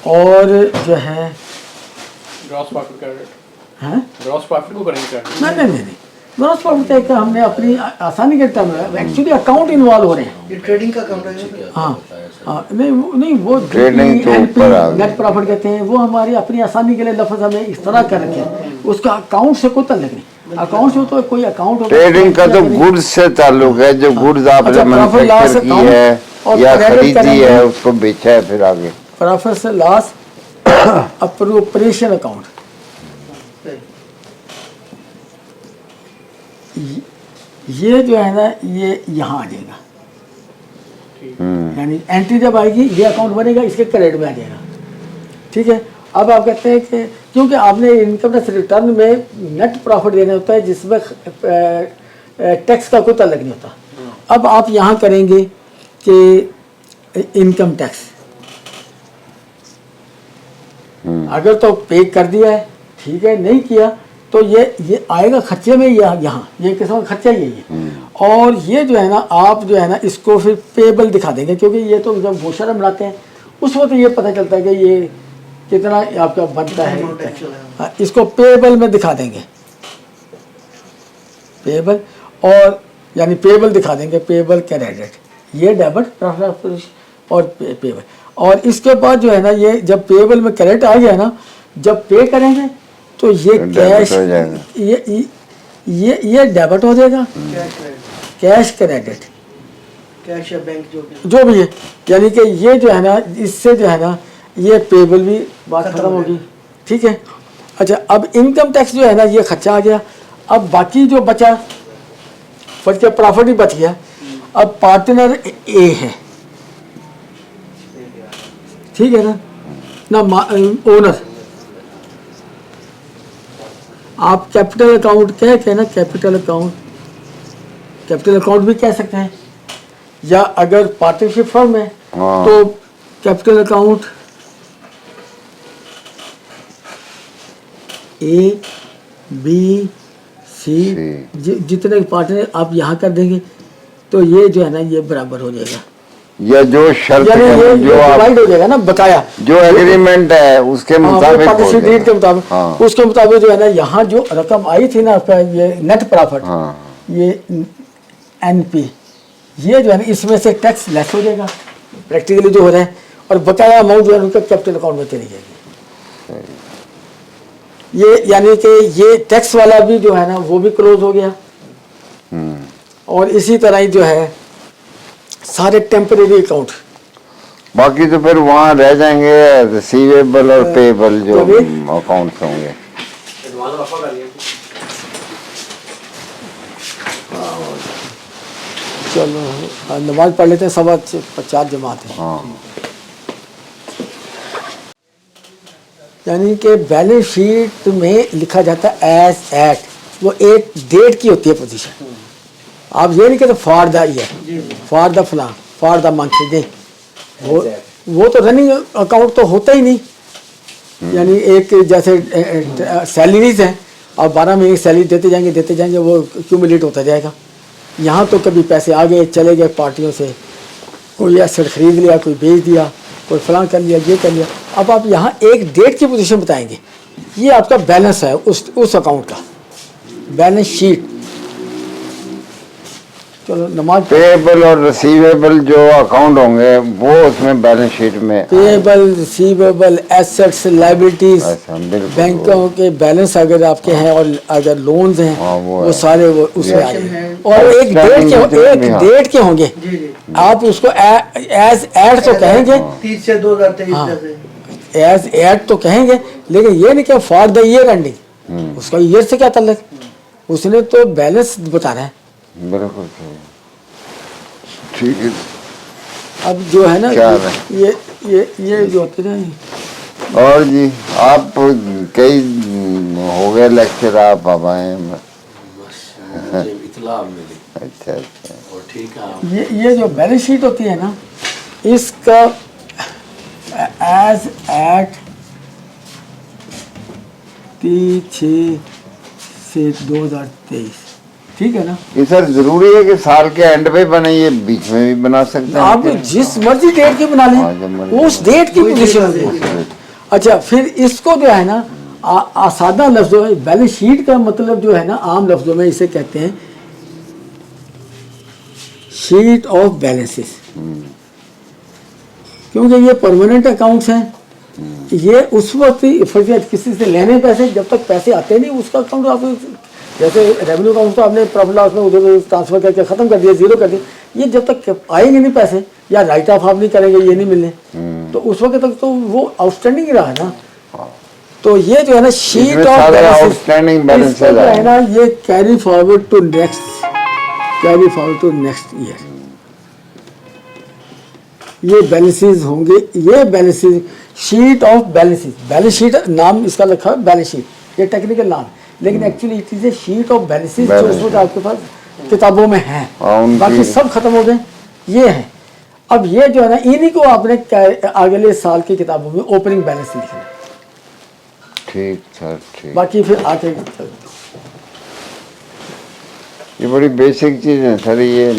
और जो है ग्रॉस प्रॉफिट क्रेडिट, हैं ग्रॉस प्रॉफिट को करेंगे क्रेडिट। नहीं ग्रॉस प्रॉफिट एक हमने अपनी आसानी के टर्म में एक्चुअली अकाउंट इन्वॉल्व हो रहे हैं। ये ट्रेडिंग का अकाउंट है। हाँ नहीं वो ट्रेडिंग तो ऊपर आ गई। नेट प्रॉफिट कहते हैं, वो हमारी अपनी आसानी के लिए लफ्ज़ हमें इस तरह कर रखे हैं, उसका अकाउंट से कोई ताल्लुक नहीं। अकाउंट से तो कोई अकाउंट होगा, ट्रेडिंग का तो गुड्स से ताल्लुक है, जो गुड्स आपने अच्छा, profit loss मैन्युफैक्चर की है और या credit खरीदी करेंगे। है, उसको बेचा है फिर आगे। प्रॉफिट से लॉस अप्रोप्रिएशन अकाउंट, ये जो है ना ये यहाँ आ जाएगा, यानी एंट्री जब आएगी ये अकाउंट बनेगा, इसके क्रेडिट में आ जाएगा। ठीक है, अब आप कहते हैं कि क्योंकि आपने इनकम टैक्स रिटर्न में नेट प्रॉफिट देना होता है जिसमें टैक्स का कोई ताल्लुक नहीं होता। अब आप यहाँ करेंगे कि इनकम टैक्स, अगर तो पे कर दिया है ठीक है, नहीं किया तो ये आएगा खर्चे में, यहाँ ये किस्म का खर्चा यही है। और ये जो है ना आप जो है ना इसको फिर पेबल दिखा देंगे, क्योंकि ये तो जब मुशर्रा बनाते हैं उस वक्त ये पता चलता है कि ये कितना आपका बनता है। हाँ, इसको पेबल में दिखा देंगे, पेबल, और यानी पेबल दिखा देंगे, पेबल क्रेडिट, ये डेबिट और पेबल। और इसके बाद जो है ना ये जब पेबल में क्रेडिट आ गया ना, जब पे करेंगे तो ये कैश हो जाएगा, ये डेबिट हो जाएगा, कैश क्रेडिट, कैश या बैंक जो भी है, यानी कि ये जो है ना इससे जो है ना ये पेबल भी बात खत्म होगी। ठीक है, अच्छा, अब इनकम टैक्स जो है ना ये खर्चा आ गया। अब बाकी जो बचा फर्ज का प्रॉफिट ही बच गया। अब पार्टनर ए है, ठीक है ना ओनर, आप कैपिटल अकाउंट कह के ना, कैपिटल अकाउंट भी कह सकते हैं, या अगर पार्टनरशिप फर्म है तो capital account A B C, जितने पार्टनर आप यहाँ कर देंगे तो ये जो है ना ये बराबर हो जाएगा, या जो शर्त यानी ये जो आप डिवाइड हो जाएगा ना, बकाया जो एग्रीमेंट है उसके मुताबिक हो पार्टनरशिप डीड के मुताबिक, हाँ। उसके मुताबिक जो है ना यहाँ जो रकम आई थी ना आपका ये नेट प्रॉफिट, हाँ। ये एनपी, ये जो है ना इसमें से टैक्स लेस हो जाएगा प्रैक्टिकली जो हो रहा है, और बकाया अमाउंट जो है उनका कैपिटल अकाउंट में चली जाएगी। ये यानी कि ये टैक्स वाला भी जो है ना वो भी क्लोज हो गया। और इसी तरह ही जो है सारे टेम्परेरी अकाउंट, बाकी तो फिर वहाँ रह जाएंगे रिसीवेबल और पेबल जो अकाउंट्स होंगे। चलो नमाज पढ़ लेते हैं, 4:15 जमात है। हाँ, यानी कि बैलेंस शीट में लिखा जाता है एज एट, वो एक डेट की होती है पोजीशन। आप ये नहीं कहते for the year, for the फलां, फॉर द मंथ, नहीं, वो तो रनिंग अकाउंट तो होता ही नहीं। यानी एक जैसे सैलरीज हैं, आप 12 महीने की सैलरी देते जाएंगे, वो क्यूमुलेट होता जाएगा। यहाँ तो कभी पैसे आ गए चले गए पार्टियों से, कोई एसेट खरीद लिया, कोई बेच दिया, कोई फलां कर लिया, ये कर लिया। अब आप यहाँ एक डेट की पोजीशन बताएंगे, ये आपका बैलेंस है उस अकाउंट का, बैलेंस शीट। चलो नमाज, पेबल और रिसीवेबल जो अकाउंट होंगे वो उसमें बैलेंस शीट में पेबल, रिसीवेबल, एसेट्स, लायबिलिटीज, ऐसा, बिल्कुल। बैंकों के बैलेंस अगर आपके हैं और अगर लोन्स हैं, हाँ, वो वो है। सारे वो उसमें आ जाएंगे। और Outstanding जितने भी, हाँ। डेट के होंगे, जी जी आप उसको एज ऐड तो कहेंगे, 30 से 2023 हाँ। जैसे एज ऐड तो कहेंगे, लेकिन ये नहीं कि फॉर द ईयर एंडिंग, उसका ईयर से क्या ताल्लुक, उसने तो बैलेंस बताना है। बिल्कुल सही। ठीक है। अब जो है ना क्या है? ये जो होते हैं ना, और जी आप कई हो गए लेक्चर, आप अब आए हैं। बस मुझे इतला मिली। अच्छा अच्छा। और ठीक है आप ये जो बैलेंस शीट होती है ना, इसका एज एट 6 से 2023, ठीक है ना। ये सर जरूरी है कि साल के एंड पे बने, ये बीच में भी बना सकते हैं? आप जिस मर्जी डेट की बना हाँ, जब लें, मर्जी। उस डेट की पोजीशन में। अच्छा, फिर इसको जो है ना सादा लफ्जों में, बैलेंस शीट का मतलब जो है ना आम लफ्जों में इसे कहते हैं शीट ऑफ बैलेंसेस, क्योंकि ये परमानेंट अकाउंट्स हैं। ये उस वक्त ही फर्ज किसी से लेने पैसे, जब तक पैसे आते नहीं उसका अकाउंट आप, जैसे रेवेन्यू अकाउंट तो आपने प्रॉफिट लॉस में उधर ट्रांसफर करके ख़त्म कर दिया, जीरो कर दिया। ये जब तक आएंगे नहीं पैसे या राइट ऑफ आप नहीं करेंगे, ये नहीं मिलने, तो उस वक्त तक तो वो आउटस्टैंडिंग ही रहा है ना। तो ये जो है ना शीट ऑफ आउटस्टैंडिंग बैलेंस जो है ना, ये carry forward to next year, ये बैलेंसेस होंगे। ये balances sheet of balances, balance sheet नाम इसका लिखा है बैलेंस शीट, ये टेक्निकल नाम, लेकिन actually it is a sheet of balances जो इस वक्त आपके पास किताबों में है, बाकी सब खत्म हो गए, ये है। अब ये जो है ना, इन्हीं को आपने अगले साल की किताबों में ओपनिंग बैलेंस लिखना है। ठीक सर, ठीक। बाकी फिर आगे ये बड़ी बेसिक चीज है सर, ये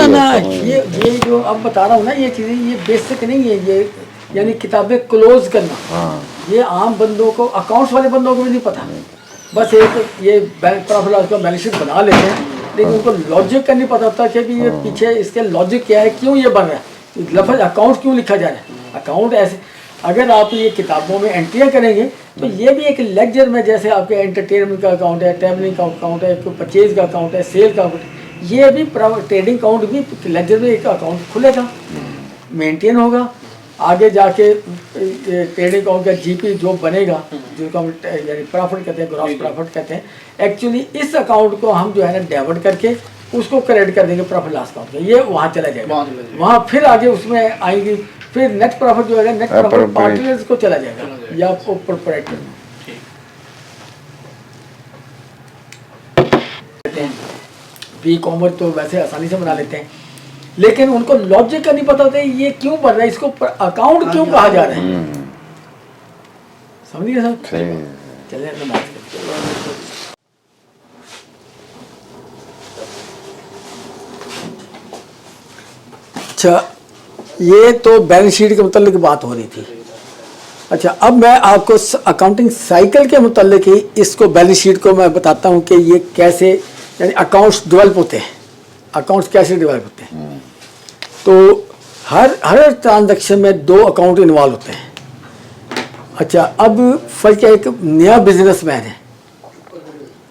ना ये जो अब बता रहा हूँ ना, ये चीज़ें ये बेसिक नहीं है, ये यानी किताबें क्लोज करना। हाँ। ये आम बंदों को, अकाउंट्स वाले बंदों को भी नहीं पता, बस एक ये प्रॉफिट लॉस का बैलेंस शीट बना लेते हैं, लेकिन उनको लॉजिक का नहीं पता होता कि ये पीछे इसके लॉजिक क्या है, क्यों ये बन रहा है, लफ्ज़ अकाउंट क्यों लिखा जा रहा है। अकाउंट ऐसे अगर आप ये किताबों में एंट्रियाँ करेंगे तो ये भी एक लेक्चर में, जैसे आपके एंटरटेनमेंट का अकाउंट है, ट्रैवलिंग का अकाउंट है, परचेज का अकाउंट है, सेल का अकाउंट, ये भी ट्रेडिंग अकाउंट भी लेक्चर में एक अकाउंट खुलेगा, मेंटेन होगा। आगे जाके ट्रेडिंग अकाउंट का जीपी जो बनेगा, जिसको हम यानी प्रॉफिट कहते हैं, ग्रॉस प्रॉफिट कहते हैं, एक्चुअली इस अकाउंट को हम जो है ना डाइवर्ट करके उसको क्रेडिट कर देंगे प्रॉफिट लॉस अकाउंट में, ये वहाँ चला जाएगा, वहाँ फिर आगे उसमें आएंगी, फिर नेट प्रॉफिट जो है नेट प्रॉफिट पार्टनर्स को चला जाएगा या प्रोप्राइटर में। ई कॉमर्स तो वैसे आसानी से बना लेते हैं, लेकिन उनको लॉजिक का नहीं पता होता है, ये क्यों बढ़ रहा है, इसको अकाउंट क्यों कहा जा रहा है, समझ गए सर? चलिए अपने बात करते हैं। अच्छा, ये तो बैलेंस शीट के मुतालिक बात हो रही थी। अच्छा, अब मैं आपको अकाउंटिंग साइकिल के मुतालिक ही इसको बैलेंस शीट को मैं बताता हूँ कि ये कैसे यानी अकाउंट्स डेवलप होते हैं, अकाउंट्स कैसे डेवलप होते हैं। तो हर ट्रांजैक्शन में 2 अकाउंट इन्वॉल्व होते हैं। अच्छा, अब फर्क क्या, एक नया बिजनेसमैन है,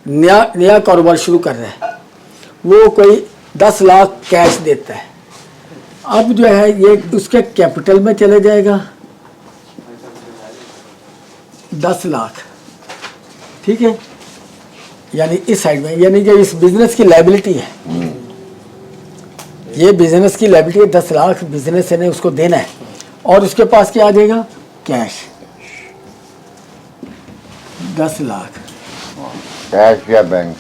नया कारोबार शुरू कर रहा है, वो कोई 10 लाख कैश देता है। अब जो है ये उसके कैपिटल में चले जाएगा 10 लाख, ठीक है, यानी इस साइड में, यानी कि इस बिजनेस की लायबिलिटी है, ये बिजनेस की लायबिलिटी है, 10 लाख बिजनेस ने उसको देना है, और उसके पास क्या आ जाएगा, कैश 10 लाख, कैश या बैंक,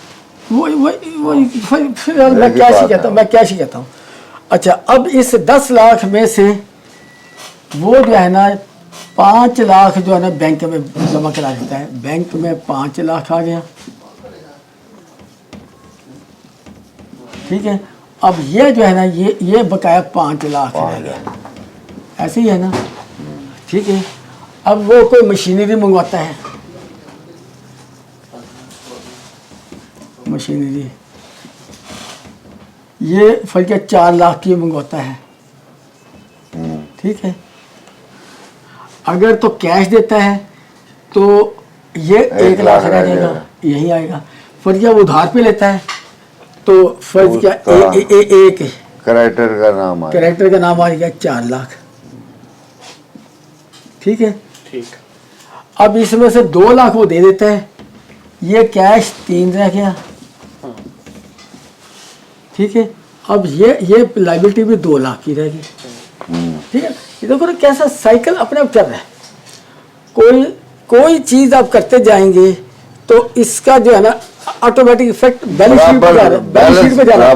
वही फिर मैं कैश ही कहता हूँ, अच्छा, अब इस 10 लाख में से वो जो है ना 5 लाख जो है ना बैंक में जमा करा देता है, बैंक में 5 लाख आ गया, ठीक है। अब ये जो है ना ये बकाया 5 लाख रह गया, ऐसे ही है ना, ठीक है। अब वो कोई मशीनरी मंगवाता है, मशीनरी ये फर्क 4 लाख की मंगवाता है, ठीक है। अगर तो कैश देता है तो ये 1 लाख रह जाएगा, यही आएगा। फर्ज क्या, वो उधार पे लेता है तो फर्ज क्या एक करेक्टर का नाम आया। कैरेक्टर का नाम आ गया 4 लाख। ठीक है, ठीक। अब इसमें से 2 लाख वो दे देता है, ये कैश 3 रह गया। ठीक है, अब ये लाइबिलिटी भी 2 लाख की रहेगी। ठीक है, ये देखो ना कैसा साइकिल अपने आप चल रहा है। कोई चीज आप करते जाएंगे तो इसका जो है ना ऑटोमेटिक इफेक्ट बैलेंस शीट पे जा रहा है, बैलेंस शीट पे जा रहा है,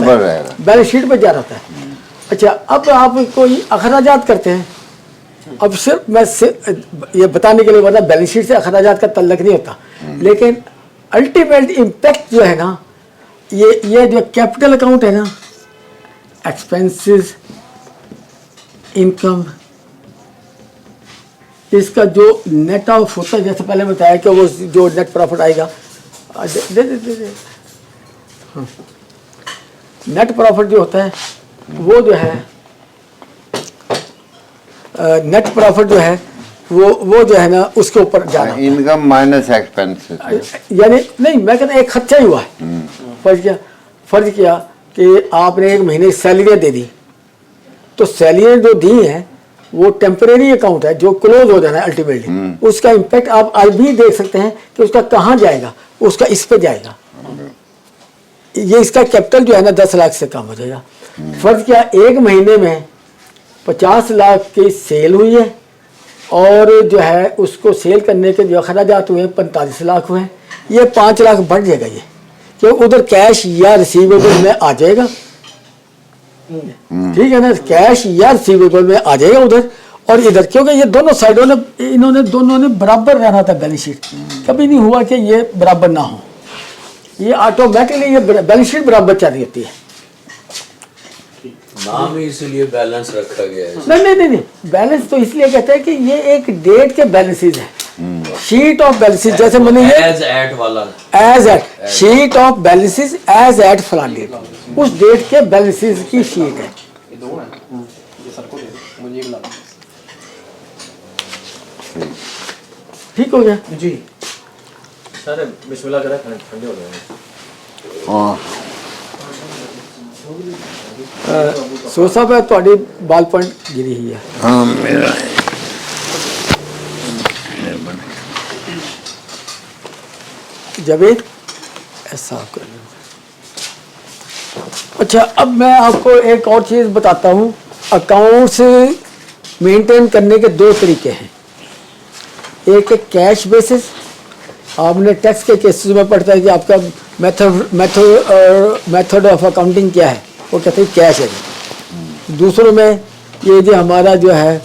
बैलेंस शीट पे जा रहा है। अच्छा, अब आप कोई अखराजात करते हैं, अब सिर्फ मैं ये बताने के लिए, वरना बैलेंस शीट से अखराजात का तल्लक नहीं होता, लेकिन अल्टीमेट इम्पैक्ट जो है ना, ये जो कैपिटल अकाउंट है ना, एक्सपेंसेस, इनकम, इसका जो नेट ऑफ होता है, जैसे पहले बताया कि वो जो नेट प्रॉफिट आएगा, दे। हाँ। नेट प्रॉफिट जो होता है वो जो है, नेट प्रॉफिट जो है वो जो है ना उसके ऊपर जाना, इनकम माइनस एक्सपेंसेस, यानी नहीं, मैं कहता एक खर्चा ही हुआ है। फर्ज किया कि आपने एक महीने की सैलरियाँ दे दी, तो सैलरियाँ जो दी हैं वो टेम्परेरी अकाउंट है जो क्लोज हो जाना है अल्टीमेटली। उसका इम्पैक्ट आप आज भी देख सकते हैं कि उसका कहाँ जाएगा, उसका इस पे जाएगा। ये इसका कैपिटल जो है ना 10 लाख से कम हो जाएगा। फर्ज किया एक महीने में 50 लाख की सेल हुई है, और जो है उसको सेल करने के जो अखराजात हुए 45 लाख हुए, ये 5 लाख बढ़ जाएगा। ये क्यों, उधर कैश या रिसीवेबल में आ जाएगा। ठीक है ना, कैश या रिसीवेबल में आ जाएगा उधर, और इधर, क्योंकि ये दोनों साइडों ने, इन्होंने दोनों ने बराबर रहना था बैलेंस शीट। कभी नहीं हुआ कि ये बराबर ना हो, ये ऑटोमेटिकली ये बैलेंस शीट बराबर चल रही होती है। नाम ही इसीलिए बैलेंस रखा गया है। नहीं, बैलेंस तो इसलिए कहते हैं कि ये एक डेट के बैलेंसेज है, शीट ऑफ बैलेंसेज, जैसे मैंने ये एज एट वाला, as at sheet of balances as at फलान डेट, उस डेट के बैलेंसेज की शीट है। ये 2 है, ये सर को दे दो, मुझे 1 लाख। ठीक हो गया जी। सर बिस्मिल्लाह करें, ठंडे हो गए। हाँ सोसा पे थोड़ी बाल पॉइंट गिरी हुई है। हाँ मेरा जावेद ऐसा कर। अच्छा, अब मैं आपको एक और चीज़ बताता हूँ। अकाउंट्स मेंटेन करने के 2 तरीके हैं। एक है कैश बेसिस, आपने टैक्स के केसेस में पढ़ता है कि आपका मेथड ऑफ अकाउंटिंग क्या है, वो कहते हैं कैश है। दूसरों में ये जो हमारा जो है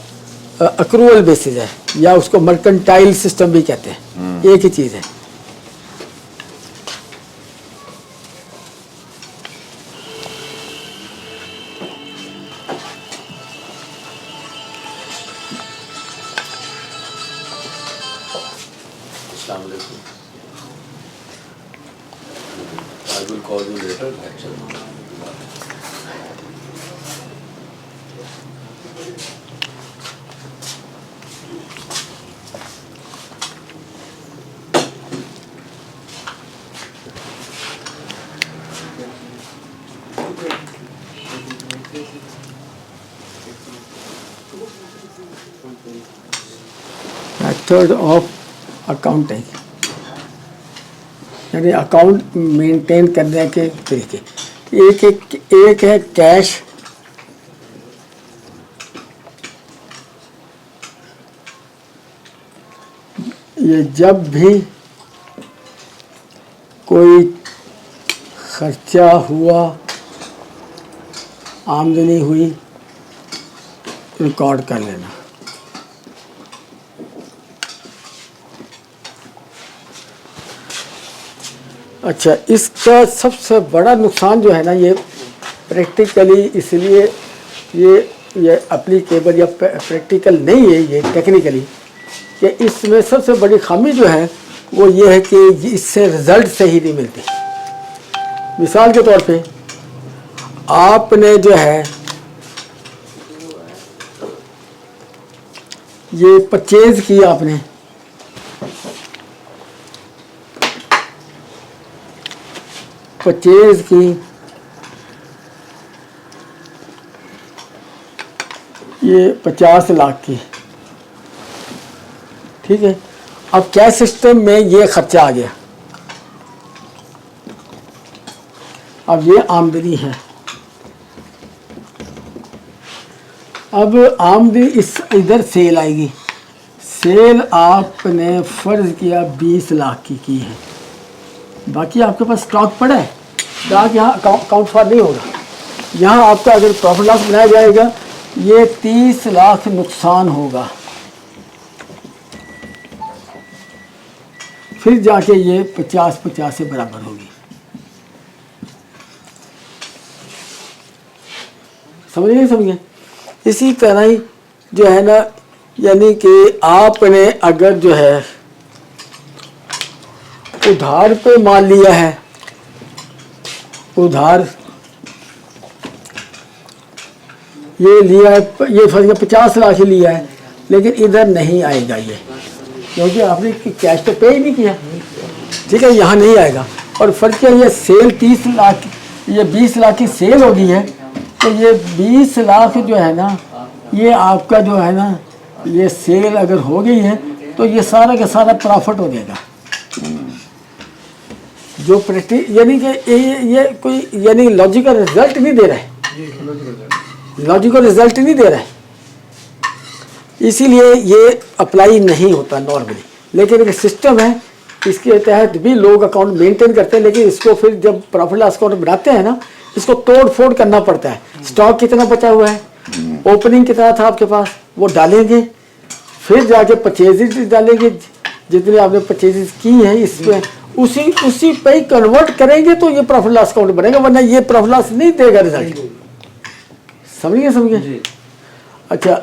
अक्रूवल बेसिस है, या उसको मर्केंटाइल सिस्टम भी कहते हैं, एक ही चीज़ है। I will call you later. Actually. Method of accounting, यानी अकाउंट मेंटेन करने के तरीके। एक है कैश, ये जब भी कोई खर्चा हुआ, आमदनी हुई, रिकॉर्ड कर लेना। अच्छा, इसका सबसे बड़ा नुकसान जो है ना, ये प्रैक्टिकली इसलिए ये एप्लीकेबल या प्रैक्टिकल नहीं है, ये टेक्निकली, कि इसमें सबसे बड़ी खामी जो है वो ये है कि इससे रिजल्ट सही नहीं मिलते। मिसाल के तौर पे आपने जो है ये परचेज की, आपने परचेज की ये 50 लाख की, ठीक है। अब कैश सिस्टम में ये खर्चा आ गया, अब ये आमदनी है। अब आमदनी इस इधर सेल आएगी, सेल आपने फर्ज किया 20 लाख की है, बाकी आपके पास स्टॉक पड़ा है, स्टॉक यहाँ काउंट फॉर नहीं होगा। यहाँ आपका अगर प्रॉफिट लॉस बनाया जाएगा ये 30 लाख नुकसान होगा, फिर जाके ये 50-50 से बराबर होगी। समझे? इसी तरह ही जो है ना, यानी कि आपने अगर जो है उधार पे माल लिया है, उधार ये लिया है, ये 50 लाख ही लिया है, लेकिन इधर नहीं आएगा ये, क्योंकि आपने कैश तो पे ही नहीं किया, ठीक है, यहाँ नहीं आएगा। और फर्क क्या, ये सेल 30 लाख, ये 20 लाख की सेल हो गई है, तो ये 20 लाख जो है ना, ये आपका जो है ना, ये सेल अगर हो गई है तो ये सारा का सारा प्रॉफिट हो जाएगा। जो यानी कि ये कोई यानी लॉजिकल रिजल्ट नहीं दे रहा है, लॉजिकल रिजल्ट नहीं दे रहा है, इसीलिए ये अप्लाई नहीं होता नॉर्मली। लेकिन एक सिस्टम है, इसके तहत भी लोग अकाउंट मेंटेन करते हैं, लेकिन इसको फिर जब प्रॉफिट लॉस अकाउंट बनाते हैं ना, इसको तोड़ फोड़ करना पड़ता है। स्टॉक कितना बचा हुआ है, ओपनिंग कितना था आपके पास, वो डालेंगे, फिर जाके परचेजेज डालेंगे, जितने आपने परचेजेज की है इसमें उसी पे ही कन्वर्ट करेंगे तो ये प्रॉफिट लॉस अकाउंट बनेगा, वरना ये प्रॉफिट लॉस नहीं देगा रिजल्ट। समझिए? अच्छा,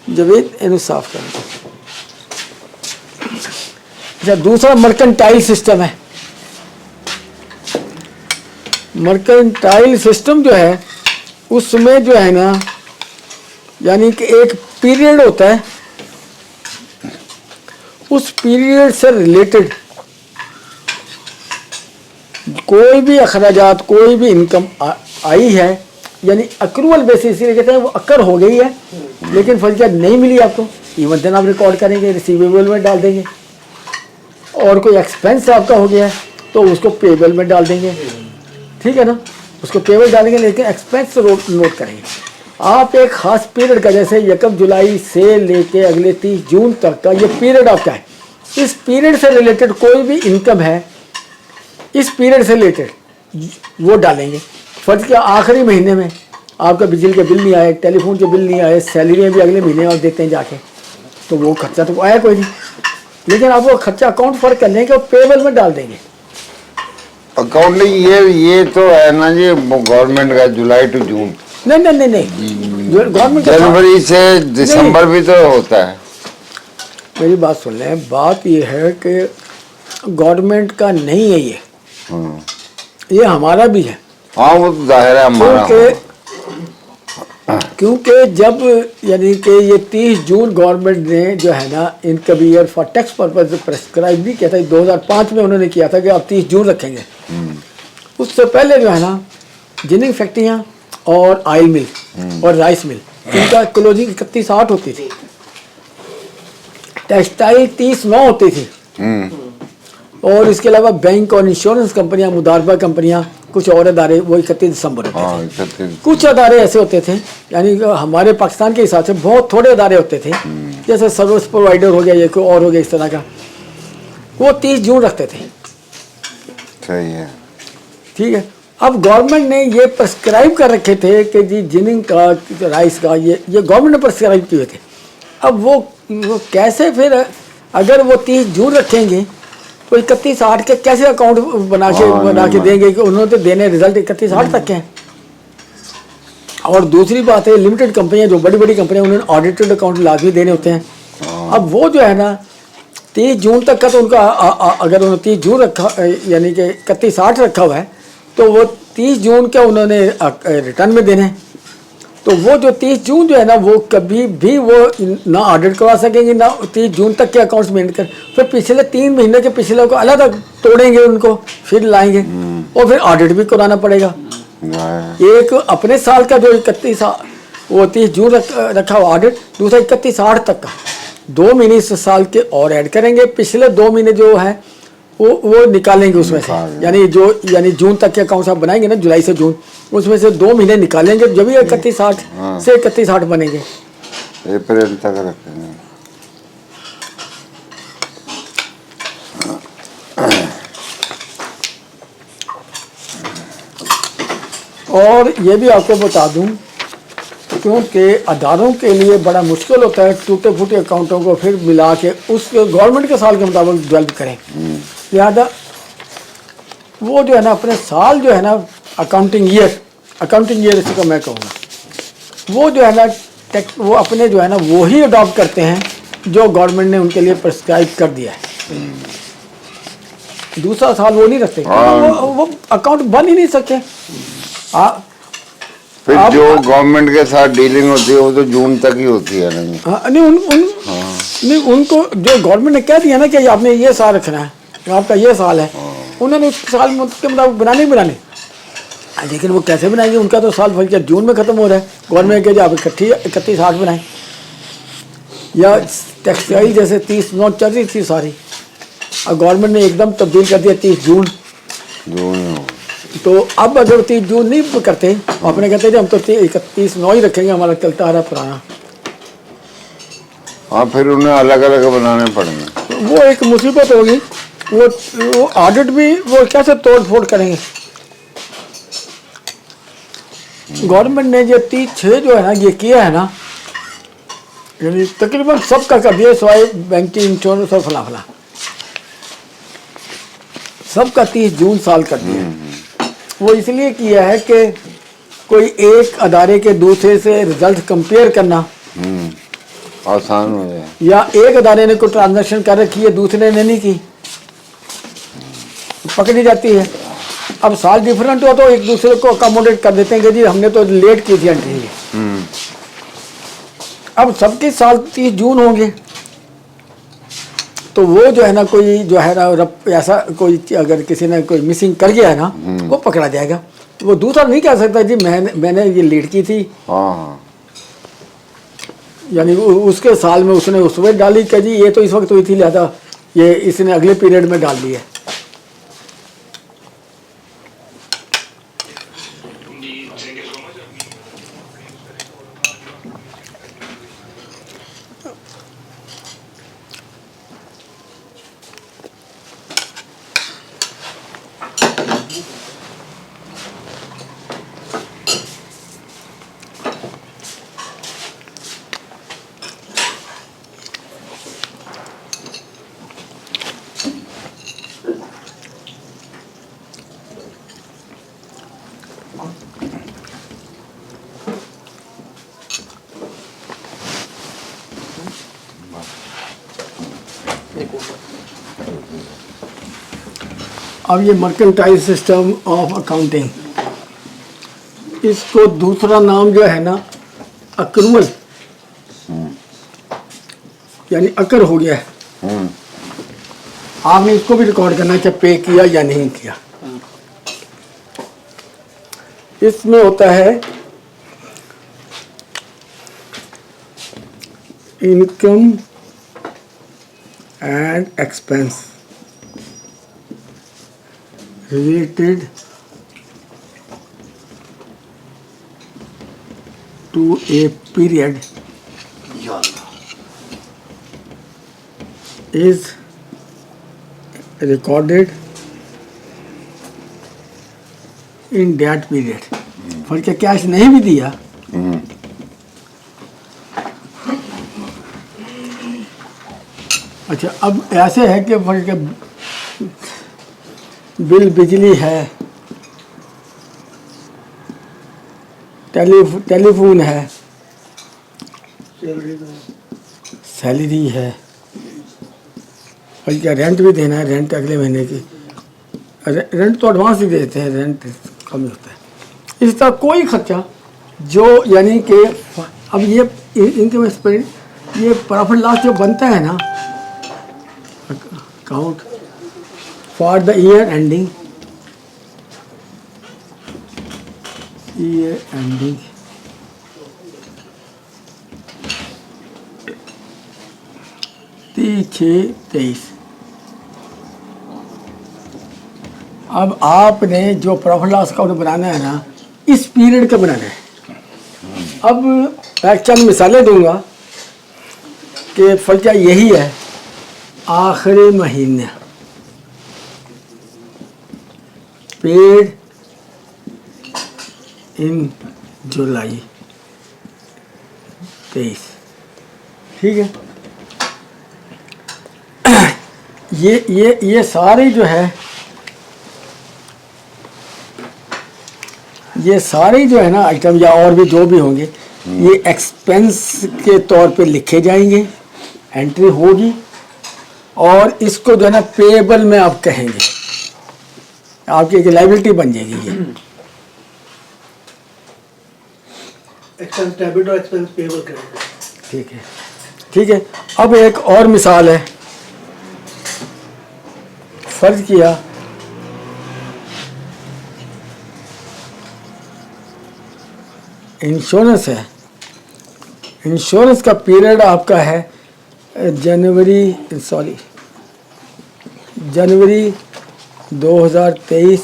जवेद इन्हें साफ करें। अच्छा, दूसरा मर्केंटाइल सिस्टम है। मर्केंटाइल सिस्टम जो है उसमें जो है ना, यानी कि एक पीरियड होता है, उस पीरियड से रिलेटेड कोई भी अखराजात, कोई भी इनकम आई है, यानी अक्रूवल बेसिस, इसीलिए कहते हैं वो अक्कर हो गई है, लेकिन फर्ज नहीं मिली आपको, इवन देन आप रिकॉर्ड करेंगे, रिसीवेबल में डाल देंगे। और कोई एक्सपेंस आपका हो गया है तो उसको पेबल में डाल देंगे, ठीक है ना, उसको पेबल डालेंगे, लेकिन एक्सपेंस नोट करेंगे। आप एक ख़ास पीरियड का, जैसे 1 जुलाई से लेके अगले 30 जून तक का ये पीरियड आपका है, इस पीरियड से रिलेटेड कोई भी इनकम है, इस पीरियड से रिलेटेड वो डालेंगे। फर्ज के आखिरी महीने में आपका बिजली के बिल नहीं आए, टेलीफोन के बिल नहीं आए, सैलरी भी अगले महीने और देते हैं जाके, तो वो खर्चा तो आया कोई नहीं, लेकिन आप वो खर्चा अकाउंट फॉर कर लेंगे और पेबल में डाल देंगे। अकाउंट नहीं, ये तो है ना जी गवर्नमेंट का जुलाई टू जून, नहीं, गवर्नमेंट जनवरी से दिसंबर भी तो होता है। मेरी बात सुन लें, बात ये है कि गवर्नमेंट का नहीं है ये हमारा भी है। हाँ, वो तो जाहिर है हमारा, क्योंकि जब यानी कि ये 30 जून गवर्नमेंट ने जो है ना income year for tax purpose prescribe भी किया था, 2005 में उन्होंने किया था कि आप 30 जून रखेंगे। उससे पहले जो है ना जिनिंग फैक्ट्रियाँ और ऑयल मिल और राइस मिल, इनका क्लोजिंग 31/8 होती थी, टेक्सटाइल 30/9 होती थी, और इसके अलावा बैंक और इंश्योरेंस कंपनियां, मुदारबा कंपनियां, कुछ और अदारे वो 31 दिसंबर होते थे। कुछ अदारे ऐसे होते थे, यानी हमारे पाकिस्तान के हिसाब से बहुत थोड़े अदारे होते थे, जैसे सर्विस प्रोवाइडर हो गया, ये कोई और हो गया, इस तरह का, वो 30 जून रखते थे। सही है, ठीक है। अब गवर्नमेंट ने ये प्रेस्क्राइब कर रखे थे कि जी जिनिंग का, राइस का, ये गवर्नमेंट ने प्रेस्क्राइब किए थे। अब वो कैसे फिर अगर वो 30 जून रखेंगे तो 31/8 के कैसे अकाउंट बना के देंगे, कि उन्होंने तो देने रिजल्ट 31/8 तक के हैं। और दूसरी बात है, लिमिटेड कंपनियां, जो बड़ी बड़ी कंपनियां, उन्होंने ऑडिटेड अकाउंट लाजमी देने होते हैं। अब वो जो है ना 30 जून तक का, तो उनका अगर उन्होंने 30 जून रखा, यानी कि 31/8 रखा हुआ है, तो वो 30 जून के उन्होंने रिटर्न में देने हैं। तो वो जो 30 जून जो है ना, वो कभी भी वो ना ऑडिट करवा सकेंगे, ना 30 जून तक के अकाउंट्स मेंटेन कर, फिर पिछले 3 महीने के पिछले को अलग तोड़ेंगे, उनको फिर लाएंगे और फिर ऑडिट भी कराना पड़ेगा। एक अपने साल का जो वो 30 जून रखा हुआ ऑडिट, दूसरा 31/8 तक का 2 महीने इस साल के और ऐड करेंगे। पिछले 2 महीने जो है वो निकालेंगे उसमें से, यानी जून तक के अकाउंट्स आप बनाएंगे ना, जुलाई से जून, उसमें से 2 महीने निकालेंगे, जब भी 31/8 से 31/8 बनेंगे। अप्रैल तक रखेंगे। और ये भी आपको बता दूं, क्योंकि अदारों के लिए बड़ा मुश्किल होता है टूटे फूटे अकाउंटों को फिर मिला के उस गवर्नमेंट के साल के मुताबिक डेवलप करें। लिहाजा वो जो है ना अपने साल जो है ना अकाउंटिंग ईयर इसको मैं कहूँगा, वो जो है ना वो अपने जो है ना वो ही अडॉप्ट करते हैं जो गवर्नमेंट ने उनके लिए प्रिस्क्राइब कर दिया है। दूसरा साल वो नहीं रखते, वो अकाउंट बन ही नहीं सकते। फिर जो गवर्नमेंट के साथ डीलिंग होती है वो तो जून तक ही होती है नहीं। नहीं उनको जो गवर्नमेंट ने कह दिया ना कि आपने ये साल रखना है, आपका ये साल है, उन्होंने उस साल के मुताबिक बनाने, लेकिन वो कैसे बनाएंगे? उनका तो साल भर जून में ख़त्म हो रहा है, गवर्नमेंट के आप 31/8 बनाएं, या टेक्सटाइल जैसे 30/9 चल रही थी सारी, और गवर्नमेंट ने एकदम तब्दील कर दिया 30 जून। तो अब अगर 30 जून नहीं करते, अपने कहते हैं हम तो 31/9 ही रखेंगे, हमारा चलता आ रहा पुराना। हाँ, फिर उन्हें अलग अलग बनाने पड़ेंगे। वो एक मुसीबत होगी। वो ऑडिट भी वो कैसे तोड़ फोड़ करेंगे? गवर्नमेंट ने ये 36 जो है ना ये किया है ना, यानी तकरीबन सबका कर दिया, सिवाय बैंकिंग, इंश्योरेंस और फला सबका 30 जून साल कर दिया। वो इसलिए किया है कि कोई एक अदारे के दूसरे से रिजल्ट कंपेयर करना आसान हो जाए, या एक अदारे ने कोई ट्रांजैक्शन कर रखी है दूसरे ने नहीं की, पकड़ी जाती है। अब साल डिफरेंट हो तो एक दूसरे को अकोमोडेट कर देते हैं कि जी हमने तो लेट की थी एंट्री। अब सबके साल 30 जून होंगे, तो वो जो है ना कोई जो है ना ऐसा कोई अगर किसी ने कोई मिसिंग कर गया है ना, वो पकड़ा जाएगा। वो दूसरा नहीं कह सकता जी मैंने ये लेट की थी। हाँ, यानी उसके साल में उसने उस वक्त डाली कि जी ये तो इस वक्त हुई थी, लिहाजा ये इसने अगले पीरियड में डाल दी है। अब ये मर्केंटाइल सिस्टम ऑफ अकाउंटिंग, इसको दूसरा नाम जो है ना अक्रूवल, यानी अकर हो गया है। आपने इसको भी रिकॉर्ड करना है कि पे किया या नहीं किया। इसमें होता है income and expense related to a period is recorded in that period। फर्क कैश नहीं भी दिया अच्छा, अब ऐसे है कि फर्क बिल बिजली है, टेलीफोन है, सैलरी है, और क्या रेंट भी देना है, रेंट अगले महीने की, रेंट तो एडवांस ही देते हैं, रेंट कम होता है। इस तरह कोई खर्चा जो यानी कि अब ये इनकम ये प्रॉफिट लॉस जो बनता है ना account for the year ending 31/6/23। अब आपने जो प्रॉफिट लॉस अकाउंट बनाना है ना, इस पीरियड का बनाना है। अब मैं चंद मिसालें दूंगा कि फर्क यही है। आखिरी महीने पेड इन जुलाई 23, ठीक है। ये सारे जो है, ये सारे जो है ना आइटम, या और भी जो भी होंगे, ये एक्सपेंस के तौर पे लिखे जाएंगे, एंट्री होगी, और इसको जो है ना पेएबल में आप कहेंगे, आपकी एक लायबिलिटी बन जाएगी ये। एक्सपेंस डेबिट और एक्सपेंस पेबल क्रेडिट। ठीक है, ठीक है। अब एक और मिसाल है। फर्ज किया इंश्योरेंस है, इंश्योरेंस का पीरियड आपका है जनवरी 2023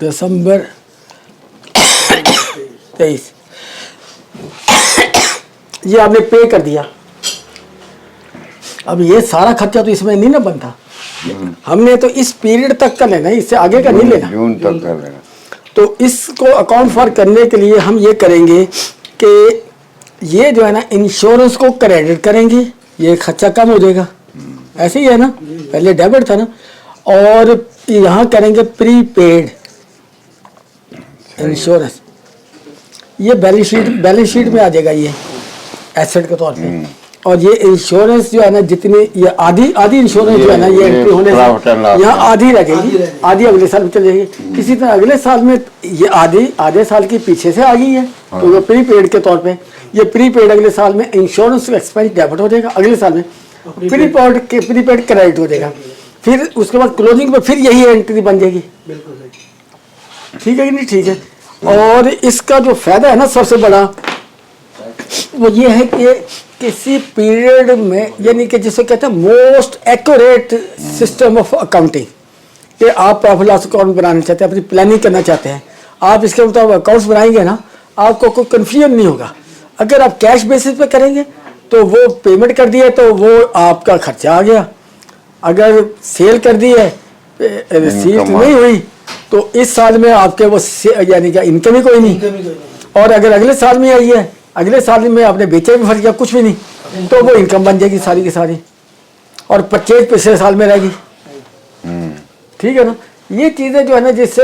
दिसंबर 23, ये आपने पे कर दिया। अब ये सारा खर्चा तो इसमें नहीं ना बनता, हमने तो इस पीरियड तक का लेना है, इससे आगे का नहीं लेना। जून तक का लेना। तो इसको अकाउंट फॉर करने के लिए हम ये करेंगे कि ये जो है ना इंश्योरेंस को क्रेडिट करेंगे, ये खर्चा कम हो जाएगा। ऐसे ही है ना, पहले डेबिट था ना, और यहाँ करेंगे प्रीपेड इंश्योरेंस। ये बैलेंस शीट में आ जाएगा, ये एसेट के तौर पे। और ये इंश्योरेंस जो है ना, जितनी ये आधी इंश्योरेंस जो है ना, ये एंट्री होने से यहाँ आधी लगेगी, आधी अगले साल में चली जाएगी। इसी तरह अगले साल में ये आधे साल की पीछे से आ गई है, तो ये प्रीपेड के तौर पे, ये प्रीपेड अगले साल में इंश्योरेंस एक्सपेंस डेबिट हो जाएगा, अगले साल में प्रीपेड क्रेडिट हो जाएगा। फिर उसके बाद क्लोजिंग में फिर यही एंट्री बन जाएगी। ठीक है कि नहीं? ठीक है। और इसका जो फायदा है ना सबसे बड़ा, वो ये है कि किसी पीरियड में, यानी कि जिसे कहते हैं most accurate system of accounting, कि आप प्रॉफिट लॉस अकाउंट बनाना चाहते हैं, अपनी प्लानिंग करना चाहते हैं, आप इसके मुताबिक अकाउंट्स बनाएंगे ना, आपको कोई कन्फ्यूजन नहीं होगा। अगर आप कैश बेसिस पे करेंगे तो वो पेमेंट कर दिया तो वो आपका खर्चा आ गया, अगर सेल कर दी है, रिसीट नहीं हुई, तो इस साल में आपके वो यानी कि इनकम ही कोई नहीं। और अगर अगले साल में आई है, अगले साल में आपने बेचा भी फर्ज किया, कुछ भी नहीं, तो वो इनकम बन जाएगी सारी की सारी, और परचेज पिछले साल में रहेगी। ठीक है ना? ये चीज़ें जो है ना, जिससे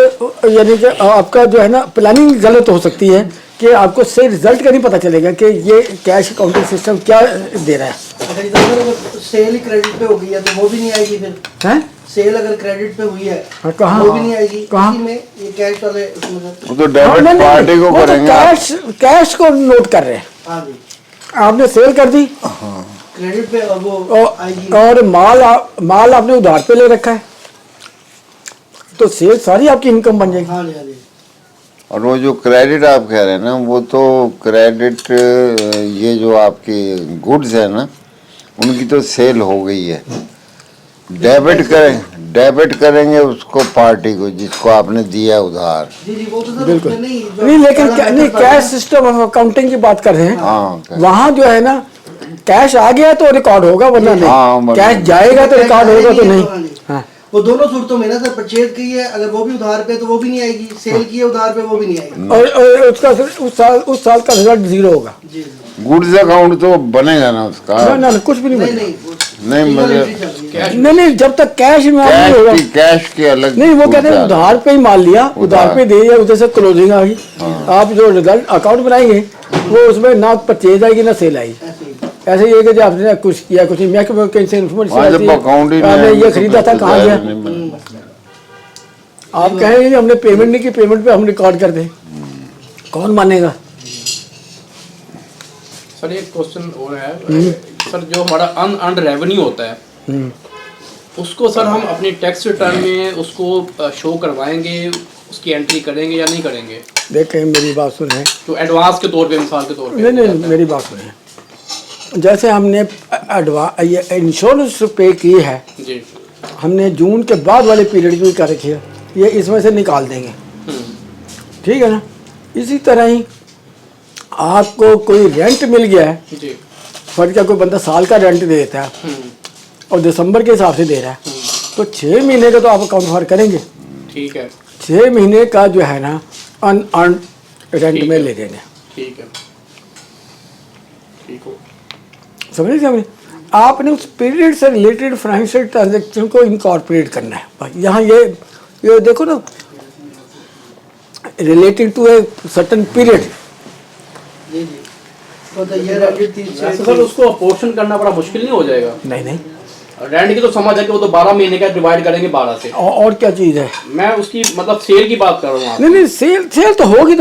यानी कि आपका जो है ना प्लानिंग गलत हो सकती है, कि आपको सही रिजल्ट का नहीं पता चलेगा कि ये कैश अकाउंटिंग सिस्टम क्या दे रहा है। अगर सेल ही क्रेडिट पे हो गई है तो वो भी नहीं आएगी फिर हैं? सेल अगर क्रेडिट पे हुई है कहाँ, वो भी नहीं आएगी। कहाँ में ये कैश वाले उसमें वो तो डेबिट पार्टी को करेंगे। कैश को नोट कर रहे हैं। हाँ जी, आपने सेल कर दी क्रेडिट पे और वो आएगी, और माल आपने उधार पे ले रखा है, तो सेल सारी आपकी इनकम बन जाएगी। हाँ जी, हाँ जी। और वो जो क्रेडिट आप कह रहे हैं ना, वो तो क्रेडिट, ये जो आपकी गुड्स है ना, उनकी तो सेल हो गई है। डेबिट करेंगे उसको पार्टी को जिसको आपने दिया उधार। जी जी, वो तो सर बिल्कुल उसमें नहीं, लेकिन नहीं, कैश सिस्टम ऑफ अकाउंटिंग की बात कर रहे हैं। हाँ, वहाँ जो है ना, कैश आ गया तो रिकॉर्ड होगा, वरना हाँ, नहीं। कैश जाएगा तो रिकॉर्ड होगा तो नहीं। हाँ, वो दोनों सूरतों में ना सर, परचेज की है अगर वो भी उधार पे तो वो भी नहीं आएगी, सेल की है उधार पे वो भी नहीं आएगी। और उसका उस साल का रिजल्ट जीरो होगा। जी जी, गुड्स अकाउंट तो बनेगा ना उसका। ना कुछ भी नहीं नहीं बनेगा। नहीं, मुझे नहीं, जब तक कैश में नहीं होगा। कैश की अलग नहीं, वो कहते हैं उधार पे ही माल लिया, उधार पे दे दिया, उधर से क्लोजिंग आ गई। आप जो रिजल्ट अकाउंट बनाएंगे वो उसमें ना परचेज आएगी ना सेल आएगी। ऐसे ही है कि आपने कुछ किया, कुछ नहीं, मैं कहीं से इन्फॉर्मेशन आपने ये खरीदा था, कहाँ गया, आप कहेंगे हमने पेमेंट नहीं की, पेमेंट पे हम रिकॉर्ड कर दें, कौन मानेगा? सर एक क्वेश्चन और है सर, जो हमारा अनअर्न्ड रेवेन्यू होता है उसको सर हम अपनी टैक्स रिटर्न में उसको शो करवाएंगे, उसकी एंट्री करेंगे या नहीं करेंगे? देखें, मेरी बात सुने, तो एडवांस के तौर पे, मिसाल के तौर पे। नहीं, मेरी बात सुने, जैसे हमने ये इंश्योरेंस पे की है, जी। हमने जून के बाद वाले पीरियड भी कर रखी है, ये इसमें से निकाल देंगे, ठीक है ना। इसी तरह ही आपको कोई रेंट मिल गया है, जी। फर्ज का कोई बंदा साल का रेंट दे देता है और दिसंबर के हिसाब से दे रहा है, तो 6 महीने का तो आप अकाउंट फॉर करेंगे, ठीक है। 6 महीने का जो है ना अनअर्न रेंट ठीक में है। ले देंगे। ठीक है, ठीक हो। समझे आपने उस पीरियड से रिलेटेड फाइनेंशियल ट्रांजेक्शन को इनकॉर्पोरेट करना है। भाई यहाँ ये देखो ना, related to a certain period. जी जी, तो ये डेबिट थी वैसे सर उसको अपोर्शन करना बड़ा मुश्किल नहीं हो जाएगा? नहीं, रेंट की तो समझ है कि वो तो 12 महीने का डिवाइड करेंगे 12 से। और क्या चीज़ है? मैं उसकी मतलब सेल की बात कर रहा हूँ। नहीं, सेल तो होगी,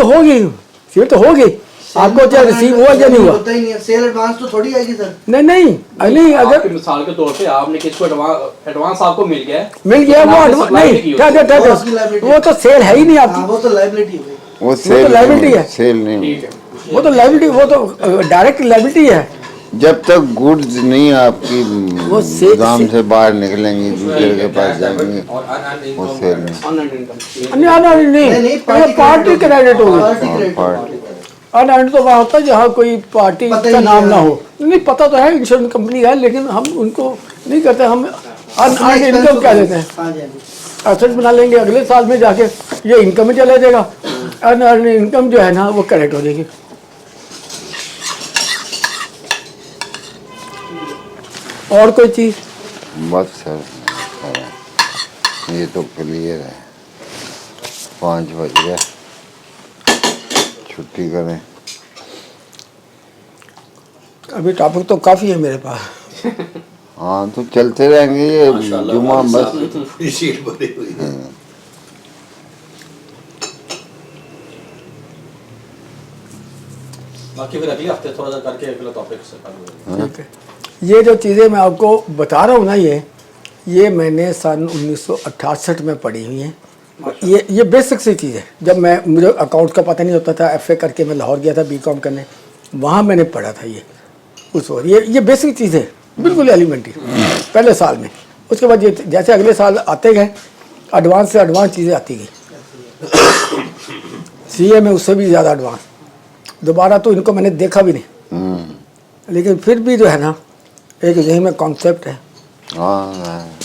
सेल तो होगी। आपको चाहे रिसीव हुआ या नहीं हुआ, होता ही नहीं है। सेल एडवांस तो थोड़ी आएगी सर। नहीं, अगर आपकी मिसाल के तौर पे आपने किसको एडवांस आपको मिल गया है, मिल गया वो आपने एडवांस supply नहीं, नहीं की क्या वो तो सेल है ही नहीं हाँ, आपकी, वो तो लाइबिलिटी हो गई। वो तो सेल liability है। सेल नहीं ठीक है। वो तो लाइबिलिटी, वो तो डायरेक्ट लाइबिलिटी है। जब तक गुड्स नहीं आपकी वो गोदाम से बाहर निकलेंगी, दूसरे के पास जाएंगी, वो सेल नहीं। Unearned income. नहीं, पार्टी क्रेडिट होगी। Party credit. अनअर्न्ड तो वहाँ होता है जहाँ कोई पार्टी पता ही का नहीं नाम है। ना हो। नहीं, पता तो है इंश्योरेंस कंपनी है, लेकिन हम उनको नहीं करते, हम अनअर्न्ड इनकम कह देते हैं। हाँ जी, हाँ जी। एसेट बना लेंगे, अगले साल में जाके ये इनकम में चला जाएगा, अनअर्न्ड इनकम जो है ना वो करेक्ट हो जाएगी। और कोई चीज़? बस सर, ये तो क्लियर है। 5 बज गए, छुट्टी करें। अभी टॉपिक तो काफ़ी है मेरे पास। हाँ, तो चलते रहेंगे ये जुमा बस। पूरी शीट भरी हुई है। बाकी फिर अगले हफ्ते थोड़ा सा करके अगला टॉपिक से कर ठीक है। ये जो चीज़ें मैं आपको बता रहा हूँ ना, ये मैंने सन 1968 में पढ़ी हुई हैं। ये बेसिक सी चीज़ है। जब मुझे अकाउंट का पता नहीं होता था, FA करके मैं लाहौर गया था BCom करने, वहाँ मैंने पढ़ा था ये उस वक्त। ये बेसिक चीज़ है, बिल्कुल एलिमेंट्री, पहले साल में। उसके बाद ये जैसे अगले साल आते गए, एडवांस से एडवांस चीज़ें आती गई। CA में उससे भी ज़्यादा एडवांस। दोबारा तो इनको मैंने देखा भी नहीं, लेकिन फिर भी जो है ना, एक यही में कॉन्सेप्ट है। हाँ